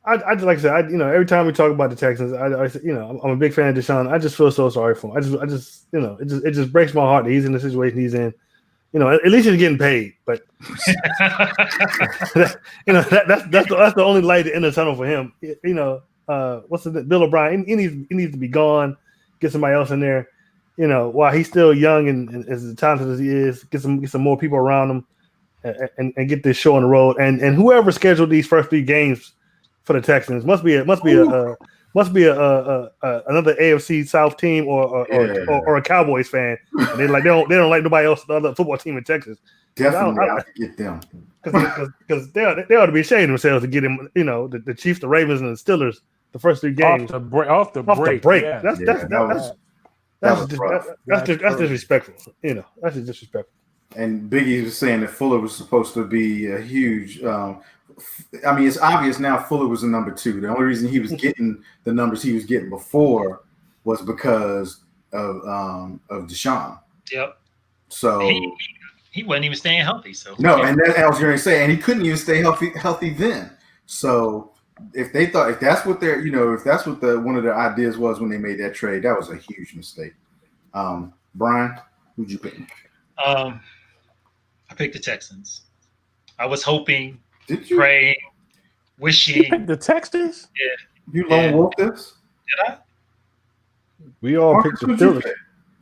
I just like I said, every time we talk about the Texans, I'm a big fan of Deshaun. I just feel so sorry for him. It just breaks my heart that he's in the situation he's in. At least he's getting paid, but that's the only light in the tunnel for him. What's the Bill O'Brien? He needs to be gone. Get somebody else in there. While he's still young and as talented as he is, get some more people around him, and get this show on the road. And whoever scheduled these first 3 games for the Texans must be another AFC South team or a Cowboys fan. And they don't like nobody else, the other football team in Texas. Definitely, I get them because they ought to be ashamed of themselves to get him. The Chiefs, the Ravens, and the Steelers the first 3 games off the break. Yeah. That's disrespectful. That's just disrespectful. And Biggie was saying that Fuller was supposed to be a huge. It's obvious now Fuller was the number 2. The only reason he was getting the numbers he was getting before was because of Deshaun. Yep. So he wasn't even staying healthy. So no, and then I was going to say, and he couldn't even stay healthy then. So if that's what they're, if that's what one of their ideas was when they made that trade, that was a huge mistake. Brian, who'd you pick? I picked the Texans. I was hoping, praying, wishing. The Texans? Yeah. You lone wolf this? Did I? We all picked the Steelers.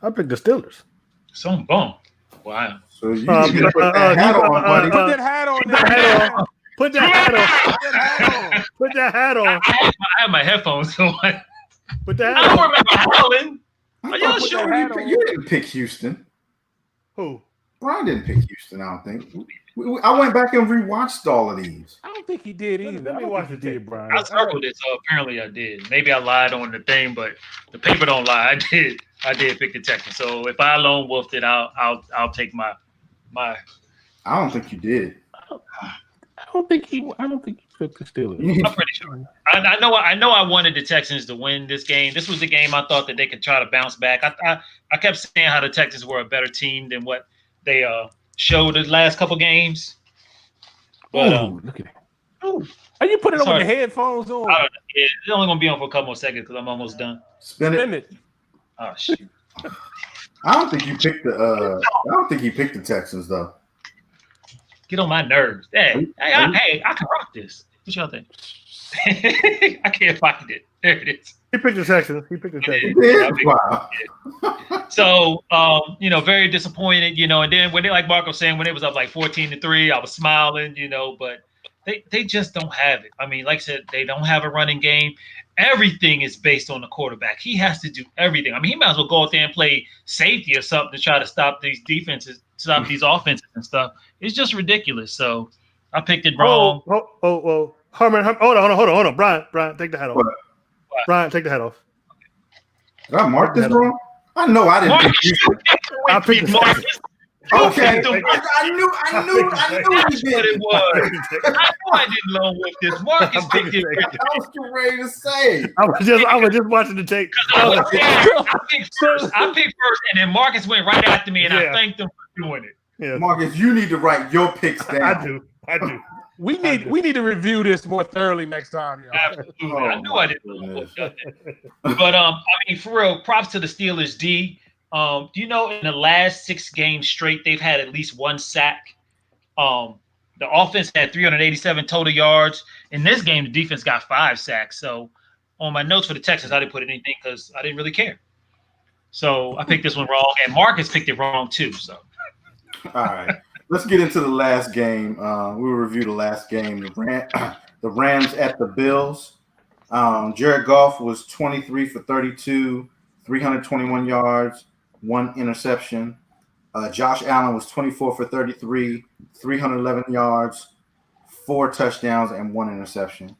I picked the Steelers. So I'm bummed. Wow. So you need to put that hat on, buddy. Put that hat on. Put that hat on. Put that hat on. I have my headphones on. Put that I hat don't on. remember howling. Are y'all sure you didn't pick Houston? Who? Brian didn't pick Houston, I don't think. I went back and rewatched all of these. I don't think he did either. Let me watch the tape, Brian. I circled it, so apparently I did. Maybe I lied on the thing, but the paper don't lie. I did. I did pick the Texans. So if I lone wolfed it, I'll take my. I don't think you did. I don't think he took the Steelers. I'm pretty sure. I know I wanted the Texans to win this game. This was the game I thought that they could try to bounce back. I kept saying how the Texans were a better team than what they showed the last couple games. But look at it. Are you putting it on with the headphones on? It's only gonna be on for a couple more seconds because I'm almost done. Spin it. Oh shoot! I don't think you picked I don't think he picked the Texans though. Get on my nerves. Hey, I can rock this. What y'all think? I can't find it. There it is. He picked the Texans. Yeah, wow. So, very disappointed, and then when like Mark was saying, when it was up like 14-3, I was smiling, but they just don't have it. I mean, like I said, they don't have a running game. Everything is based on the quarterback. He has to do everything. I mean, he might as well go out there and play safety or something to try to stop these defenses, stop these offenses and stuff. It's just ridiculous. So I picked it wrong. Oh, Harmon, hold on. Brian, take the hat off. What? Brian, take the hat off. Did I mark this wrong? I know I didn't pick Houston. I picked the Okay, I knew he did. What it was. I know I didn't lone wolf this. Marcus picked it. I was too ready to say. I was just watching the tape. I picked first, and then Marcus went right after me, and I thanked him for doing it. Yeah. Marcus, you need to write your picks down. I do. We need to review this more thoroughly next time. Absolutely. I knew I didn't. But for real, props to the Steelers D. Do you know in the last 6 games straight, they've had at least 1 sack. The offense had 387 total yards. In this game, the defense got 5 sacks. So on my notes for the Texans, I didn't put anything because I didn't really care. So I picked this one wrong, and Marcus picked it wrong too. So all right. Let's get into the last game. We'll review the last game. The Rams at the Bills. Jared Goff was 23 for 32, 321 yards, 1 interception. Josh Allen was 24 for 33, 311 yards, 4 touchdowns, and 1 interception.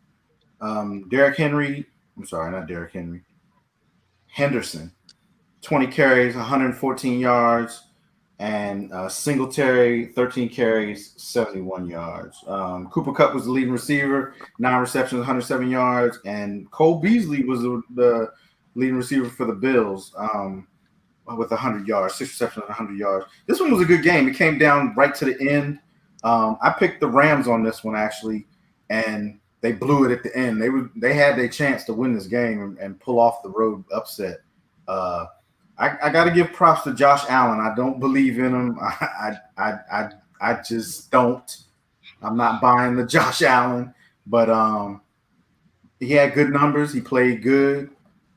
Henderson, 20 carries, 114 yards. And Singletary, 13 carries, 71 yards. Cooper Kupp was the leading receiver, 9 receptions, 107 yards. And Cole Beasley was the leading receiver for the Bills with 100 yards, 6 receptions, 100 yards. This one was a good game. It came down right to the end. I picked the Rams on this one, actually. And they blew it at the end. They had their chance to win this game and pull off the road upset. I got to give props to Josh Allen. I don't believe in him. I just don't. I'm not buying the Josh Allen, but he had good numbers. He played good.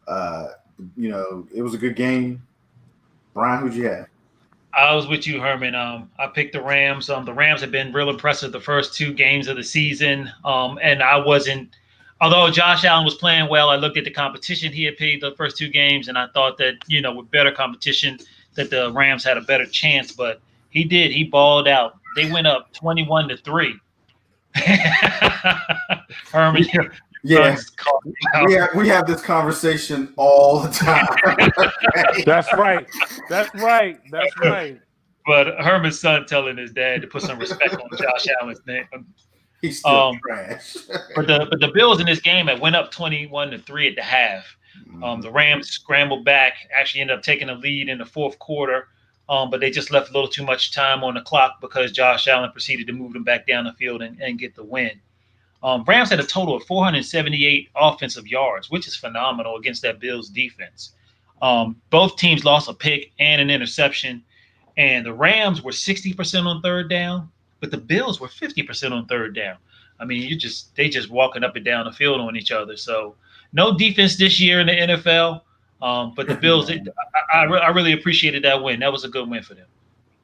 It was a good game. Brian, who'd you have? I was with you, Herman. I picked the Rams. The Rams have been real impressive the first 2 games of the season. And I wasn't, although Josh Allen was playing well, I looked at the competition he had played the first 2 games, and I thought that, with better competition, that the Rams had a better chance. But he did. He balled out. They went up 21-3. Herman, yeah, we have this conversation all the time. That's right. That's right. But Herman's son telling his dad to put some respect on Josh Allen's name. He's still trash. but the Bills in this game had went up 21-3 at the half. The Rams scrambled back, actually ended up taking a lead in the fourth quarter, but they just left a little too much time on the clock because Josh Allen proceeded to move them back down the field and get the win. Rams had a total of 478 offensive yards, which is phenomenal against that Bills defense. Both teams lost a pick and an interception, and the Rams were 60% on third down, but the Bills were 50% on third down. I mean, they just walking up and down the field on each other. So no defense this year in the NFL, but the Bills, I really appreciated that win. That was a good win for them.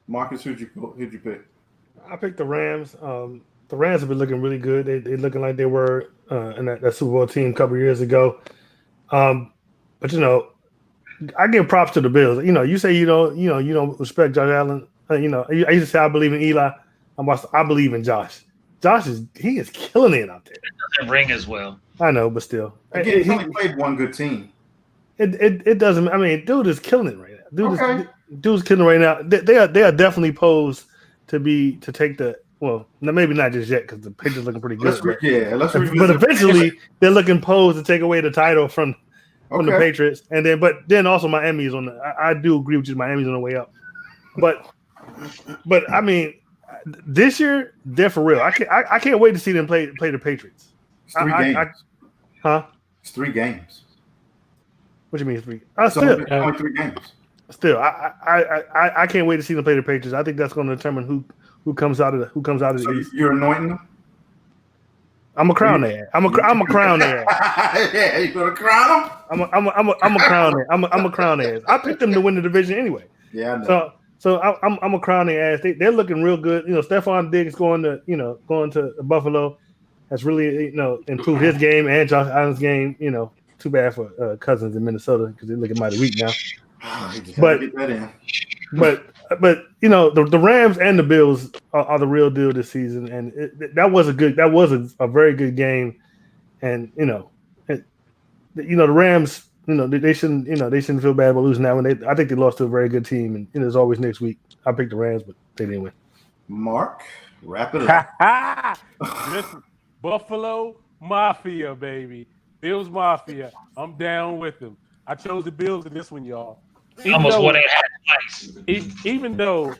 Marcus, who'd you pick? I picked the Rams. The Rams have been looking really good. They looking like they were in that Super Bowl team a couple years ago. But I give props to the Bills. You say you don't respect Josh Allen. I used to say I believe in Eli. I believe in Josh. Josh is killing it out there. It doesn't ring as well. I know, but still, again, he only played one good team. It doesn't. I mean, dude is killing it right now. Dude's killing it right now. They are definitely posed to take the. Well, maybe not just yet because the Patriots looking pretty good. But eventually they're looking posed to take away the title from the Patriots, and then also Miami is on the. I do agree with you. Miami's on the way up, but I mean, this year they're for real. I can't wait to see them play the Patriots. It's 3 games. It's 3 games. What do you mean 3? Only 3 games. Still, I can't wait to see them play the Patriots. I think that's going to determine who comes out of the so East. You're anointing them? I'm a crown there. I'm a crown there. Yeah, you gonna crown them? I'm a crown there. I'm a crown there. I picked them to win the division anyway. Yeah, I know. So I'm a crown their ass. They're looking real good. Stephon Diggs going to Buffalo has really improved his game and Josh Allen's game. Too bad for Cousins in Minnesota because they're looking mighty weak now. But the Rams and the Bills are the real deal this season, and that was a very good game, and the Rams, they shouldn't feel bad about losing that one. I think they lost to a very good team, and there's always next week. I picked the Rams, but they didn't win. Mark, wrap it up. Listen, Buffalo Mafia, baby, Bills Mafia. I'm down with them. I chose the Bills in this one, y'all. Almost won it twice. Even though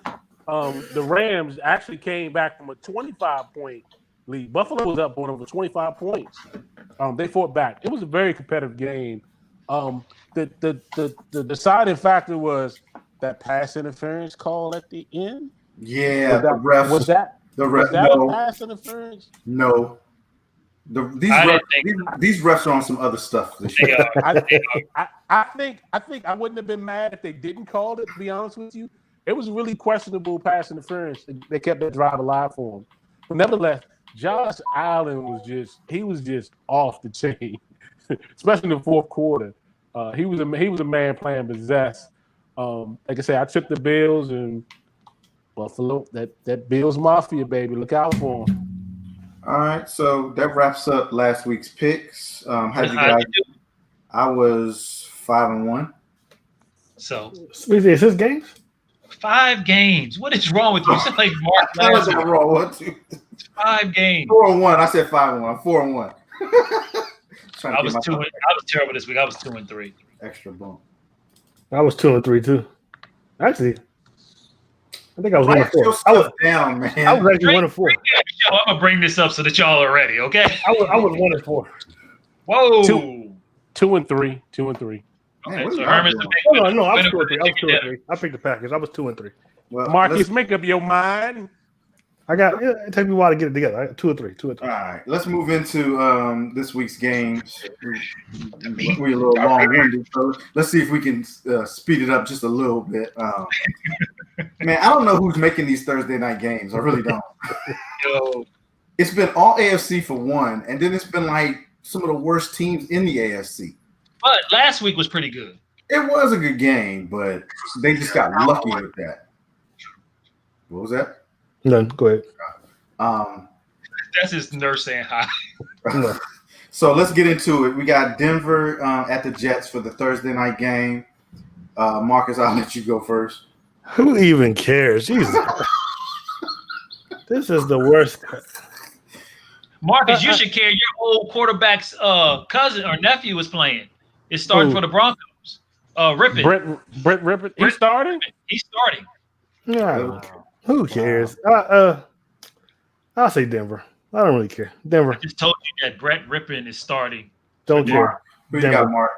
the Rams actually came back from a 25-point lead, Buffalo was up on over 25 points. They fought back. It was a very competitive game. The deciding factor was that pass interference call at the end. Yeah, was that no. pass interference? No. These refs are on some other stuff this year. I think I wouldn't have been mad if they didn't call it, to be honest with you. It was really questionable pass interference. They kept that drive alive for him. But nevertheless, Josh Allen was just off the chain, especially in the fourth quarter. He was a man playing possessed. Like I said, I took the Bills and Buffalo. That Bills Mafia, baby. Look out for them. All right, so that wraps up last week's picks. How'd you guys do? I was 5-1. So is this games? 5 games. What is wrong with you? You sound like Mark last week. Wrong. 1, 2, 5 games. 4-1. I said 5-1. I'm 4-1. I was terrible this week. I was 2-3. Extra bump. I was 2-3 too. Actually, I think I was 1-4. I was down, man. I was actually 1-4. I'm gonna bring this up so that y'all are ready. Okay. I was 1-4. Whoa. 2-3. Okay, Man, what so are y'all Herman's doing? the No, I was winner 2-3. I was chicken dinner. 2-3. I picked the Packers. I was 2-3. Well, Marcus, make up your mind. It took me a while to get it together. I got 2-3. all right, let's move into this week's games. We're a little long-winded, so let's see if we can speed it up just a little bit. Man, I don't know who's making these Thursday night games. I really don't. Yo, It's been all AFC for one, and then it's been like some of the worst teams in the AFC. but last week was pretty good. It was a good game, but they just got lucky with that. What was that? No, go ahead. That's his nurse saying hi. No. So let's get into it. We got Denver at the Jets for the Thursday night game. Marcus, I'll let you go first. Who even cares? Jesus. This is the worst. Marcus, you should care. Your old quarterback's cousin or nephew is playing. Is starting Who? for the Broncos. Rippon. Brett Rippon. He's starting? He's starting. No, who cares? I'll say Denver. I don't really care. Denver. I just told you that Brett Rippon is starting. Don't care. Mark. Who you got, Denver. Mark?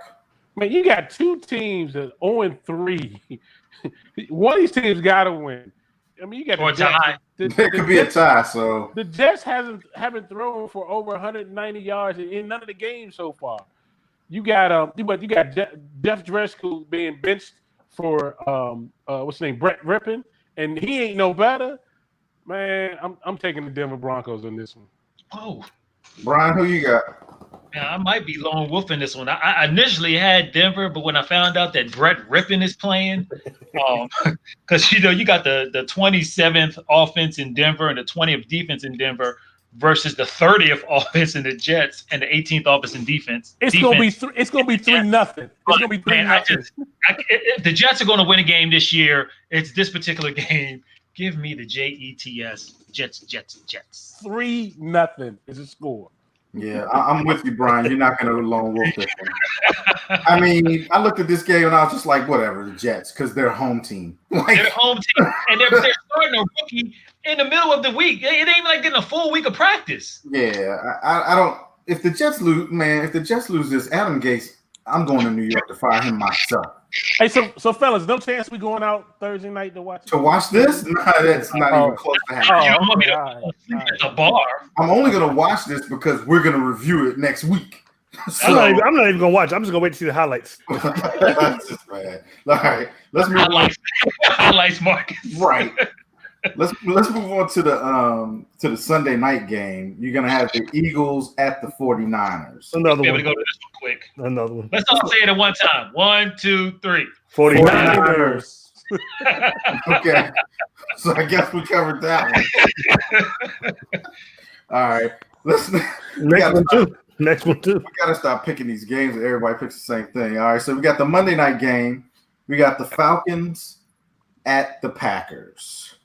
Man, you got two teams that 0-3. One of these teams got to win. I mean, you got Or the Jets. tie. It could be a tie, so The Jets haven't thrown for over 190 yards in none of the games so far. You got Jeff Driscoll being benched for what's his name, Brett Rippon, and he ain't no better. Man, I'm taking the Denver Broncos on this one. Oh, Brian, who you got? yeah, I might be lone wolf in this one. I initially had Denver, but when I found out that Brett Rippon is playing, because you got the 27th offense in Denver and the 20th defense in Denver versus the 30th offense in the Jets and the 18th offense in defense. It's gonna be 3-0. It's gonna be 3-0. Man, if the Jets are going to win a game this year, it's this particular game. Give me the Jets. Jets. 3-0 is a score. Yeah, I'm with you, Brian. You're not going to lone wolf this one. I mean, I looked at this game and I was just like, whatever, the Jets, because they're home team. Like, They're home team, and they're starting a rookie in the middle of the week. It ain't even like getting a full week of practice. yeah, I don't. If the Jets lose, man, if the Jets lose this, Adam Gase, I'm going to New York to fire him myself. Hey, so fellas, no chance we going out Thursday night to watch. To watch this? No, that's not even close to happening. You don't want me to all sleep right. at the bar. I'm only going to watch this because we're going to review it next week. So, I'm not even gonna watch. I'm just gonna wait to see the highlights. that's just bad. All right, let's move on. Highlights, Marcus. Right. Let's move on to the Sunday night game. You're gonna have the Eagles at the 49ers. Another Be able one. to go to this one quick. Another one. Let's all say it at one time. 1, 2, 3. 49ers. Okay. So I guess we covered that one. All right. Next one too. We gotta stop picking these games that everybody picks the same thing. All right. So we got the Monday night game. We got the Falcons at the Packers.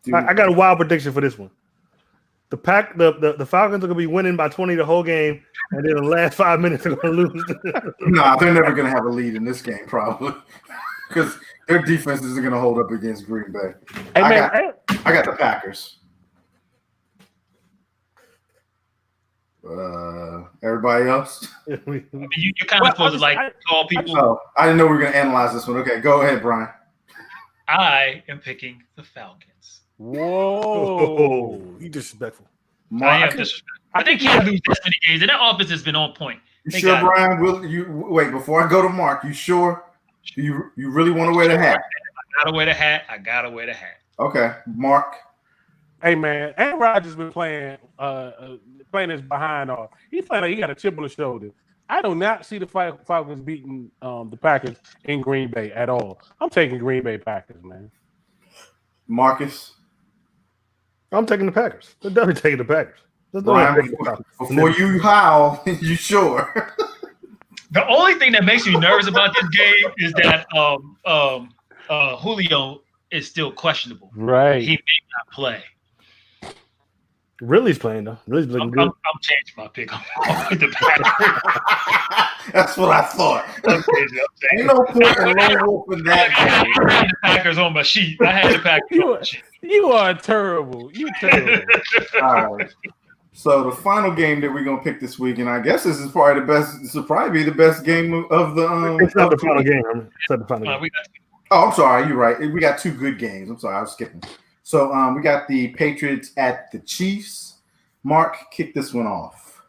Dude, I got a wild prediction for this one. The Falcons are gonna be winning by 20 the whole game, and then the last 5 minutes they're gonna lose. nah, they're never gonna have a lead in this game, probably. Because their defense isn't gonna hold up against Green Bay. Hey, I man, got the Packers. Everybody else? I mean, you kind of supposed to call people. Oh, I didn't know we were gonna analyze this one. Okay, go ahead, Brian. I am picking the Falcons. whoa. You disrespectful. I am disrespectful. I think you lose this many games, and that offense has been on point. You They sure, got it. Brian? Will you wait before I go to Mark? You sure? You really want to wear the hat? I gotta wear the hat. Okay, Mark. Hey man, Aaron Rodgers been playing his behind off. He's playing like he got a chip on his shoulder. I do not see the Falcons beating the Packers in Green Bay at all. I'm taking Green Bay Packers, man. Marcus. I'm taking the Packers. They're definitely taking the Packers. Brian, before you howl, you sure? The only thing that makes me nervous about this game is that Julio is still questionable. Right. He may not play. Ridley's playing though. Ridley's looking good. I'm changing my pick. I'm with the Packers. That's what I thought. I'm changing. Ain't no point in lone wolf in I that. had the Packers on my sheet. I had the Packers on my sheet. You are terrible. You're terrible. All right. So the final game that we're gonna pick this week, and I guess this is probably the best. This will probably be the best game of the. It's not of the final week. game. It's not the final game. We got Oh, I'm sorry. You're right. We got two good games. I'm sorry. I was skipping. So we got the Patriots at the Chiefs. Mark, kick this one off.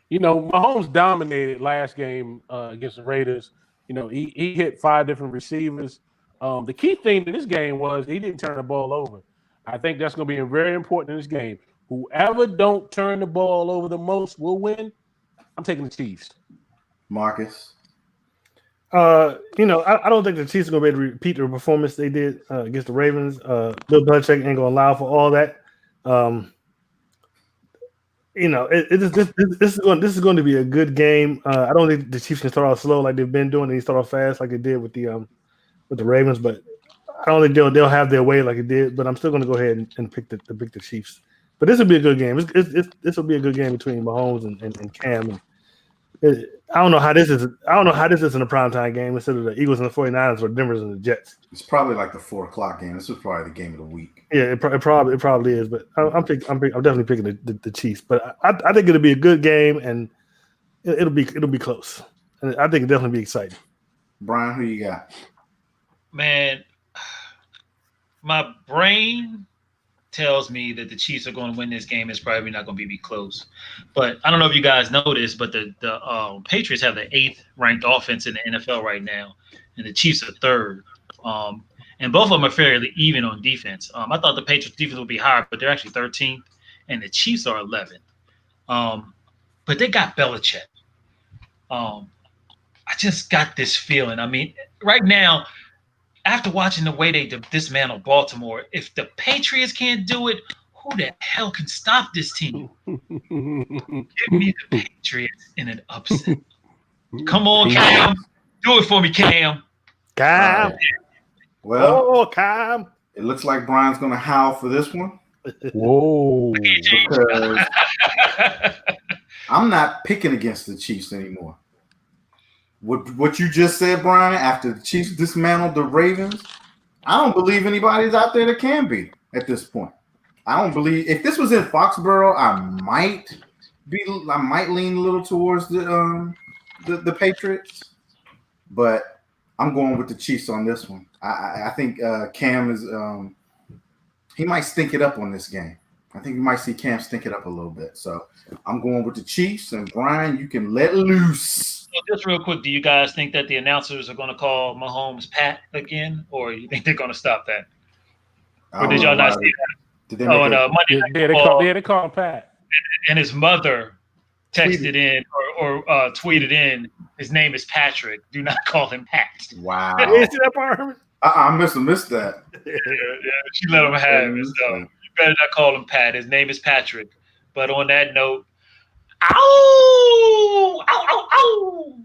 You know, Mahomes dominated last game against the Raiders. You know, he hit 5 different receivers. The key thing in this game was he didn't turn the ball over. I think that's going to be very important in this game. Whoever don't turn the ball over the most will win. I'm taking the Chiefs. Marcus. I don't think the Chiefs are going to be able to repeat the performance they did against the Ravens. Bill Belichick ain't going to allow for all that. This is going to be a good game. I don't think the Chiefs can start off slow like they've been doing, and they start off fast like they did with the Ravens. But I don't think they'll have their way like it did. But I'm still going to go ahead and pick the Chiefs. But this will be a good game. This will be a good game between Mahomes and Cam. I don't know how this is. I don't know how this is in a primetime game instead of the Eagles and the 49ers or Denver and the Jets. It's probably like the 4:00 game. This is probably the game of the week. Yeah, it probably is. But I'm definitely picking the Chiefs. But I think it'll be a good game and it'll be close. And I think it'll definitely be exciting. Brian, who you got? Man, my brain tells me that the Chiefs are going to win this game. It's probably not going to be close. But I don't know if you guys noticed, but the Patriots have the 8th ranked offense in the NFL right now, and the Chiefs are 3rd. And both of them are fairly even on defense. I thought the Patriots defense would be higher, but they're actually 13th, and the Chiefs are 11th. But they got Belichick. I just got this feeling. I mean, right now, after watching the way they dismantle Baltimore, if the Patriots can't do it, who the hell can stop this team? Give me the Patriots in an upset. Come on, Cam. Do it for me, Cam. Cam. Well, Cam. it looks like Brian's going to howl for this one. Whoa. Because I'm not picking against the Chiefs anymore. What you just said, Brian, after the Chiefs dismantled the Ravens, I don't believe anybody's out there that can be at this point. I don't believe if this was in Foxborough, I might lean a little towards the Patriots, but I'm going with the Chiefs on this one. I think Cam is he might stink it up on this game. I think we might see Cam stink it up a little bit. So I'm going with the Chiefs, and Brian, you can let loose. So just real quick, do you guys think that the announcers are going to call Mahomes Pat again, or you think they're going to stop that? Or did y'all not see that? Did they make Monday Night Football, They call him Pat. and his mother texted in or tweeted in, his name is Patrick. Do not call him Pat. Wow. You see that part, Herman? I must have missed that. Yeah, she let him have it. So you better not call him Pat. His name is Patrick. But on that note, ow, ow, ow, ow.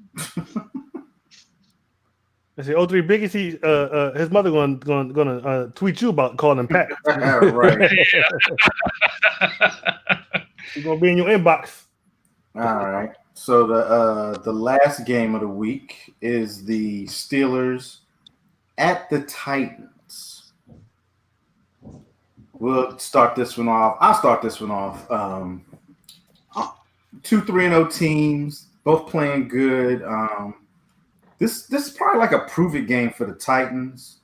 I say, 03 Biggie, his mother gonna tweet you about calling him Pat. Right. She's gonna be in your inbox. All right. So the last game of the week is the Steelers at the Titans. We'll start this one off. I'll start this one off. 2 3-0 teams, both playing good. This is probably like a prove it game for the Titans,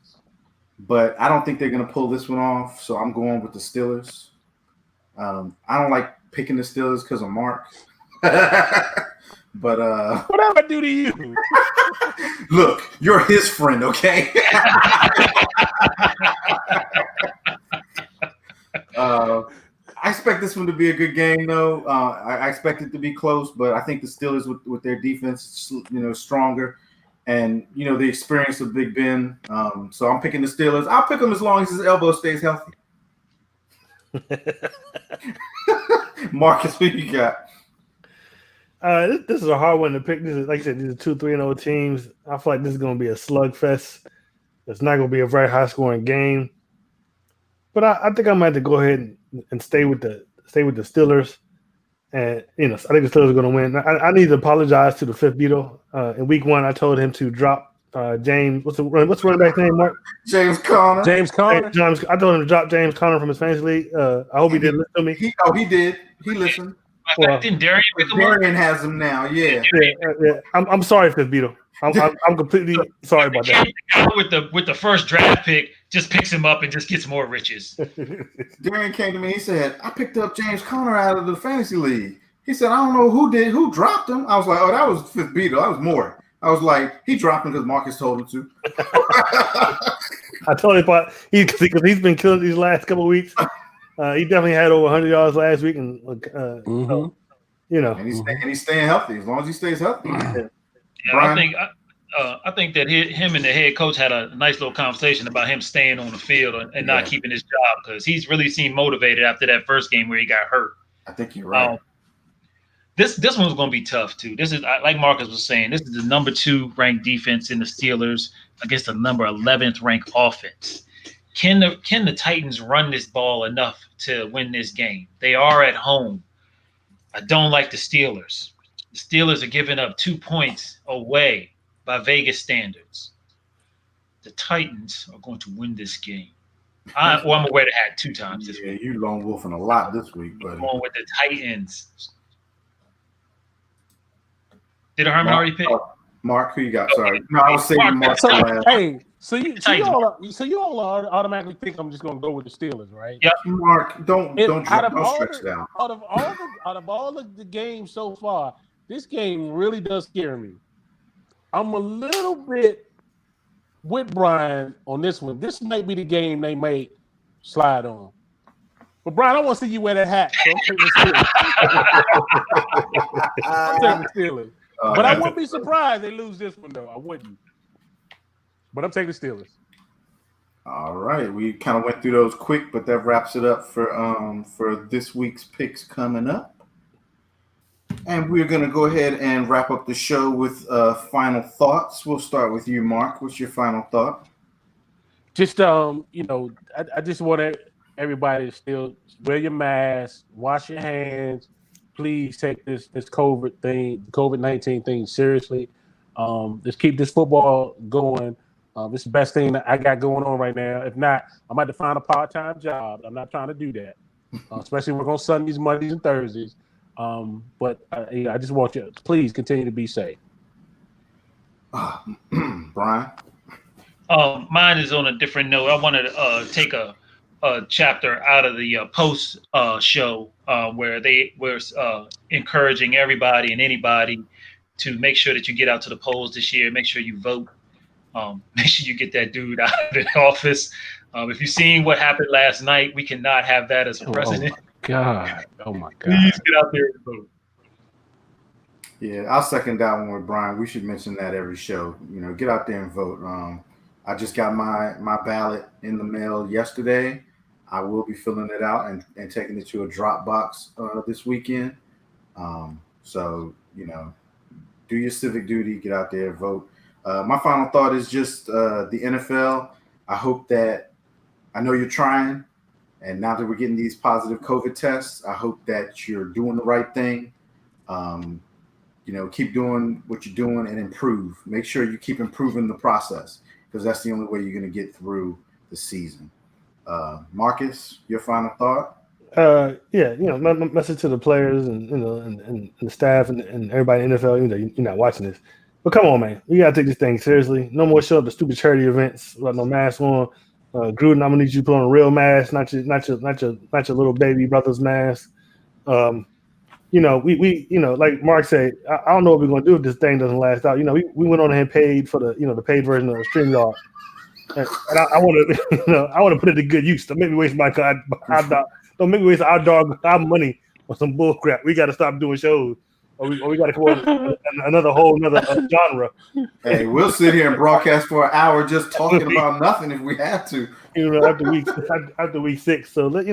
but I don't think they're gonna pull this one off. So I'm going with the Steelers. I don't like picking the Steelers because of Mark. But What did I do to you? look, you're his friend, okay? I expect this one to be a good game, though. I expect it to be close, but I think the Steelers, with their defense, stronger, and the experience of Big Ben. So I'm picking the Steelers. I'll pick them as long as his elbow stays healthy. Marcus, who you got? This is a hard one to pick. This is, like I said, these are 2 3-0 teams. I feel like this is going to be a slugfest. It's not going to be a very high scoring game. But I think I might have to go ahead and stay with the Steelers. And I think the Steelers are going to win. I need to apologize to the Fifth Beatle. In week 1, I told him to drop James. What's the running back name? Mark James Conner. James Conner. James. I told him to drop James Conner from his fantasy league. I hope he did listen to me. He did. He listened. I didn't Darian pick him up? Darian has him now. Yeah. Yeah. I'm sorry, Fifth Beetle. I'm completely sorry about that. With the first draft pick, just picks him up and just gets more riches. Darian came to me. He said, "I picked up James Conner out of the fantasy league." He said, "I don't know who dropped him." I was like, "Oh, that was Fifth Beetle. That was more." I was like, "He dropped him because Marcus told him to." I totally thought because he's been killing these last couple of weeks. He definitely had over 100 yards last week, and so, you know, and he's staying healthy as long as he stays healthy. Yeah, I think that him and the head coach had a nice little conversation about him staying on the field and not keeping his job because he's really seemed motivated after that first game where he got hurt. I think you're right. This one's going to be tough too. This is like Marcus was saying. This is the number 2 ranked defense in the Steelers against the number 11th ranked offense. Can the Titans run this ball enough to win this game? They are at home. I don't like the Steelers. The Steelers are giving up 2 points away by Vegas standards. The Titans are going to win this game. I'm going to wear the hat 2 times this week. Yeah, you lone wolfing a lot this week, buddy. I'm going with the Titans. Did Herman already pick? Mark, who you got? Sorry. No, I was saving Mark for last. Hey, so you all automatically think I'm just gonna go with the Steelers, right? Yep. Mark, don't stretch it out. Out of all of the games so far, this game really does scare me. I'm a little bit with Brian on this one. This might be the game they may slide on. But Brian, I want to see you wear that hat. So I'm taking the Steelers. But I wouldn't be surprised they lose this one, though. I wouldn't. But I'm taking the Steelers. All right. We kind of went through those quick, but that wraps it up for this week's picks coming up. And we're going to go ahead and wrap up the show with final thoughts. We'll start with you, Mark. What's your final thought? Just, I just want everybody to still wear your mask, wash your hands. Please take this COVID-19 thing seriously. Let's keep this football going. It's the best thing that I got going on right now. If not, I might have to find a part-time job. I'm not trying to do that, especially work on Sundays, Mondays, and Thursdays. But I just want you to please continue to be safe. Brian? Mine is on a different note. I wanted to take a chapter out of the post show where they were encouraging everybody and anybody to make sure that you get out to the polls this year. Make sure you vote. Make sure you get that dude out of the office. If you've seen what happened last night, we cannot have that as a precedent. Oh my God. Please get out there and vote. Yeah, I'll second that one with Brian. We should mention that every show. Get out there and vote. I just got my ballot in the mail yesterday. I will be filling it out and taking it to a drop box this weekend. So, do your civic duty, get out there, vote. My final thought is just the NFL. I know you're trying, and now that we're getting these positive COVID tests, I hope that you're doing the right thing. Keep doing what you're doing and improve. Make sure you keep improving the process because that's the only way you're going to get through the season. Marcus, your final thought? My message to the players and and the staff and everybody in the NFL. You're not watching this, but come on, man, you gotta take this thing seriously. No more show up to stupid charity events without no mask on. Gruden, I'm gonna need you to put on a real mask, not your little baby brother's mask. We like Mark said, I don't know what we're gonna do if this thing doesn't last out. We went on and paid for the paid version of StreamYard. And I want to put it to good use. Don't make me waste don't make me waste our money on some bull crap. We got to stop doing shows, or we got to come up with another genre. Hey, we'll sit here and broadcast for an hour just talking about nothing if we have to. After week 6. So like I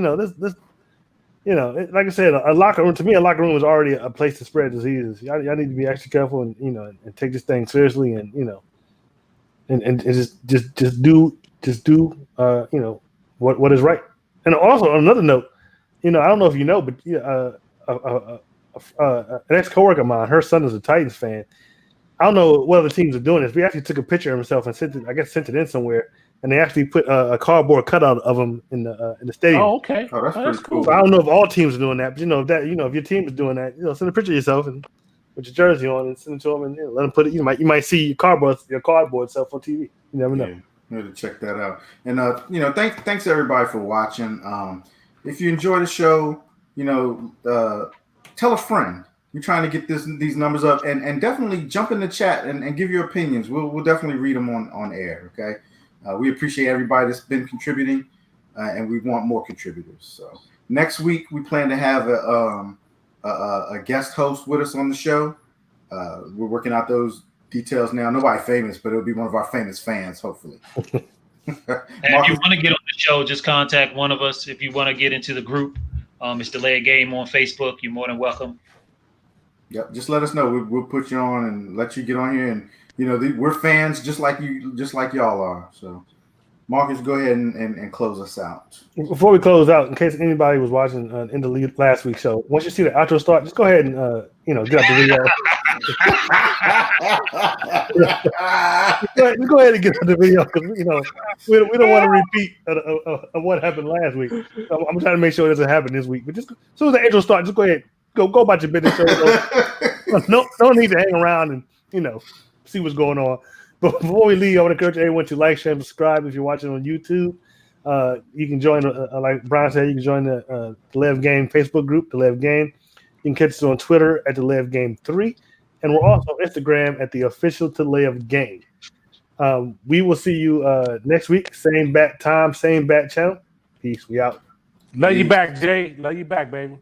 said, a locker room is already a place to spread diseases. Y'all need to be extra careful and take this thing seriously and And just do what is right. And also on another note, I don't know if you know, but an ex coworker of mine, her son is a Titans fan, I don't know what other teams are doing this. We actually took a picture of himself and sent it in somewhere, and they actually put a cardboard cutout of him in the stadium. Oh, okay. Oh, that's pretty cool. So I don't know if all teams are doing that, but if your team is doing that, send a picture of yourself and with your jersey on and send it to them and let them put it. You might see your cardboard self on TV. You never know. Yeah, we had to check that out. And thanks everybody for watching. If you enjoy the show, tell a friend. We're trying to get these numbers up, and definitely jump in the chat and give your opinions. We'll definitely read them on air. Okay, we appreciate everybody that's been contributing, and we want more contributors. So next week we plan to have a guest host with us on the show. We're working out those details now. Nobody famous, but it'll be one of our famous fans, hopefully. And if you want to get on the show, just contact one of us. If you want to get into the group, it's Delay a Game on Facebook. You're more than welcome. Yep, just let us know. We'll put you on and let you get on here. And we're fans just like y'all are. So, Marcus, go ahead and close us out. Before we close out, in case anybody was watching in the last week's show, once you see the outro start, just go ahead and get out the video. Just go ahead and get out the video because we don't want to repeat of what happened last week. So I'm trying to make sure it doesn't happen this week. But just as soon as the intro starts, just go ahead. Go about your business. No need to hang around and see what's going on. But before we leave, I want to encourage everyone to like, share, and subscribe if you're watching on YouTube. You can join, like Brian said, you can join the Lev Game Facebook group, the Lev Game. You can catch us on Twitter at the Lev Game 3, and we're also on Instagram at the official to Lev Game. We will see you next week, same bat time, same bat channel. Peace. We out. Love you back, Jay. Love you back, baby.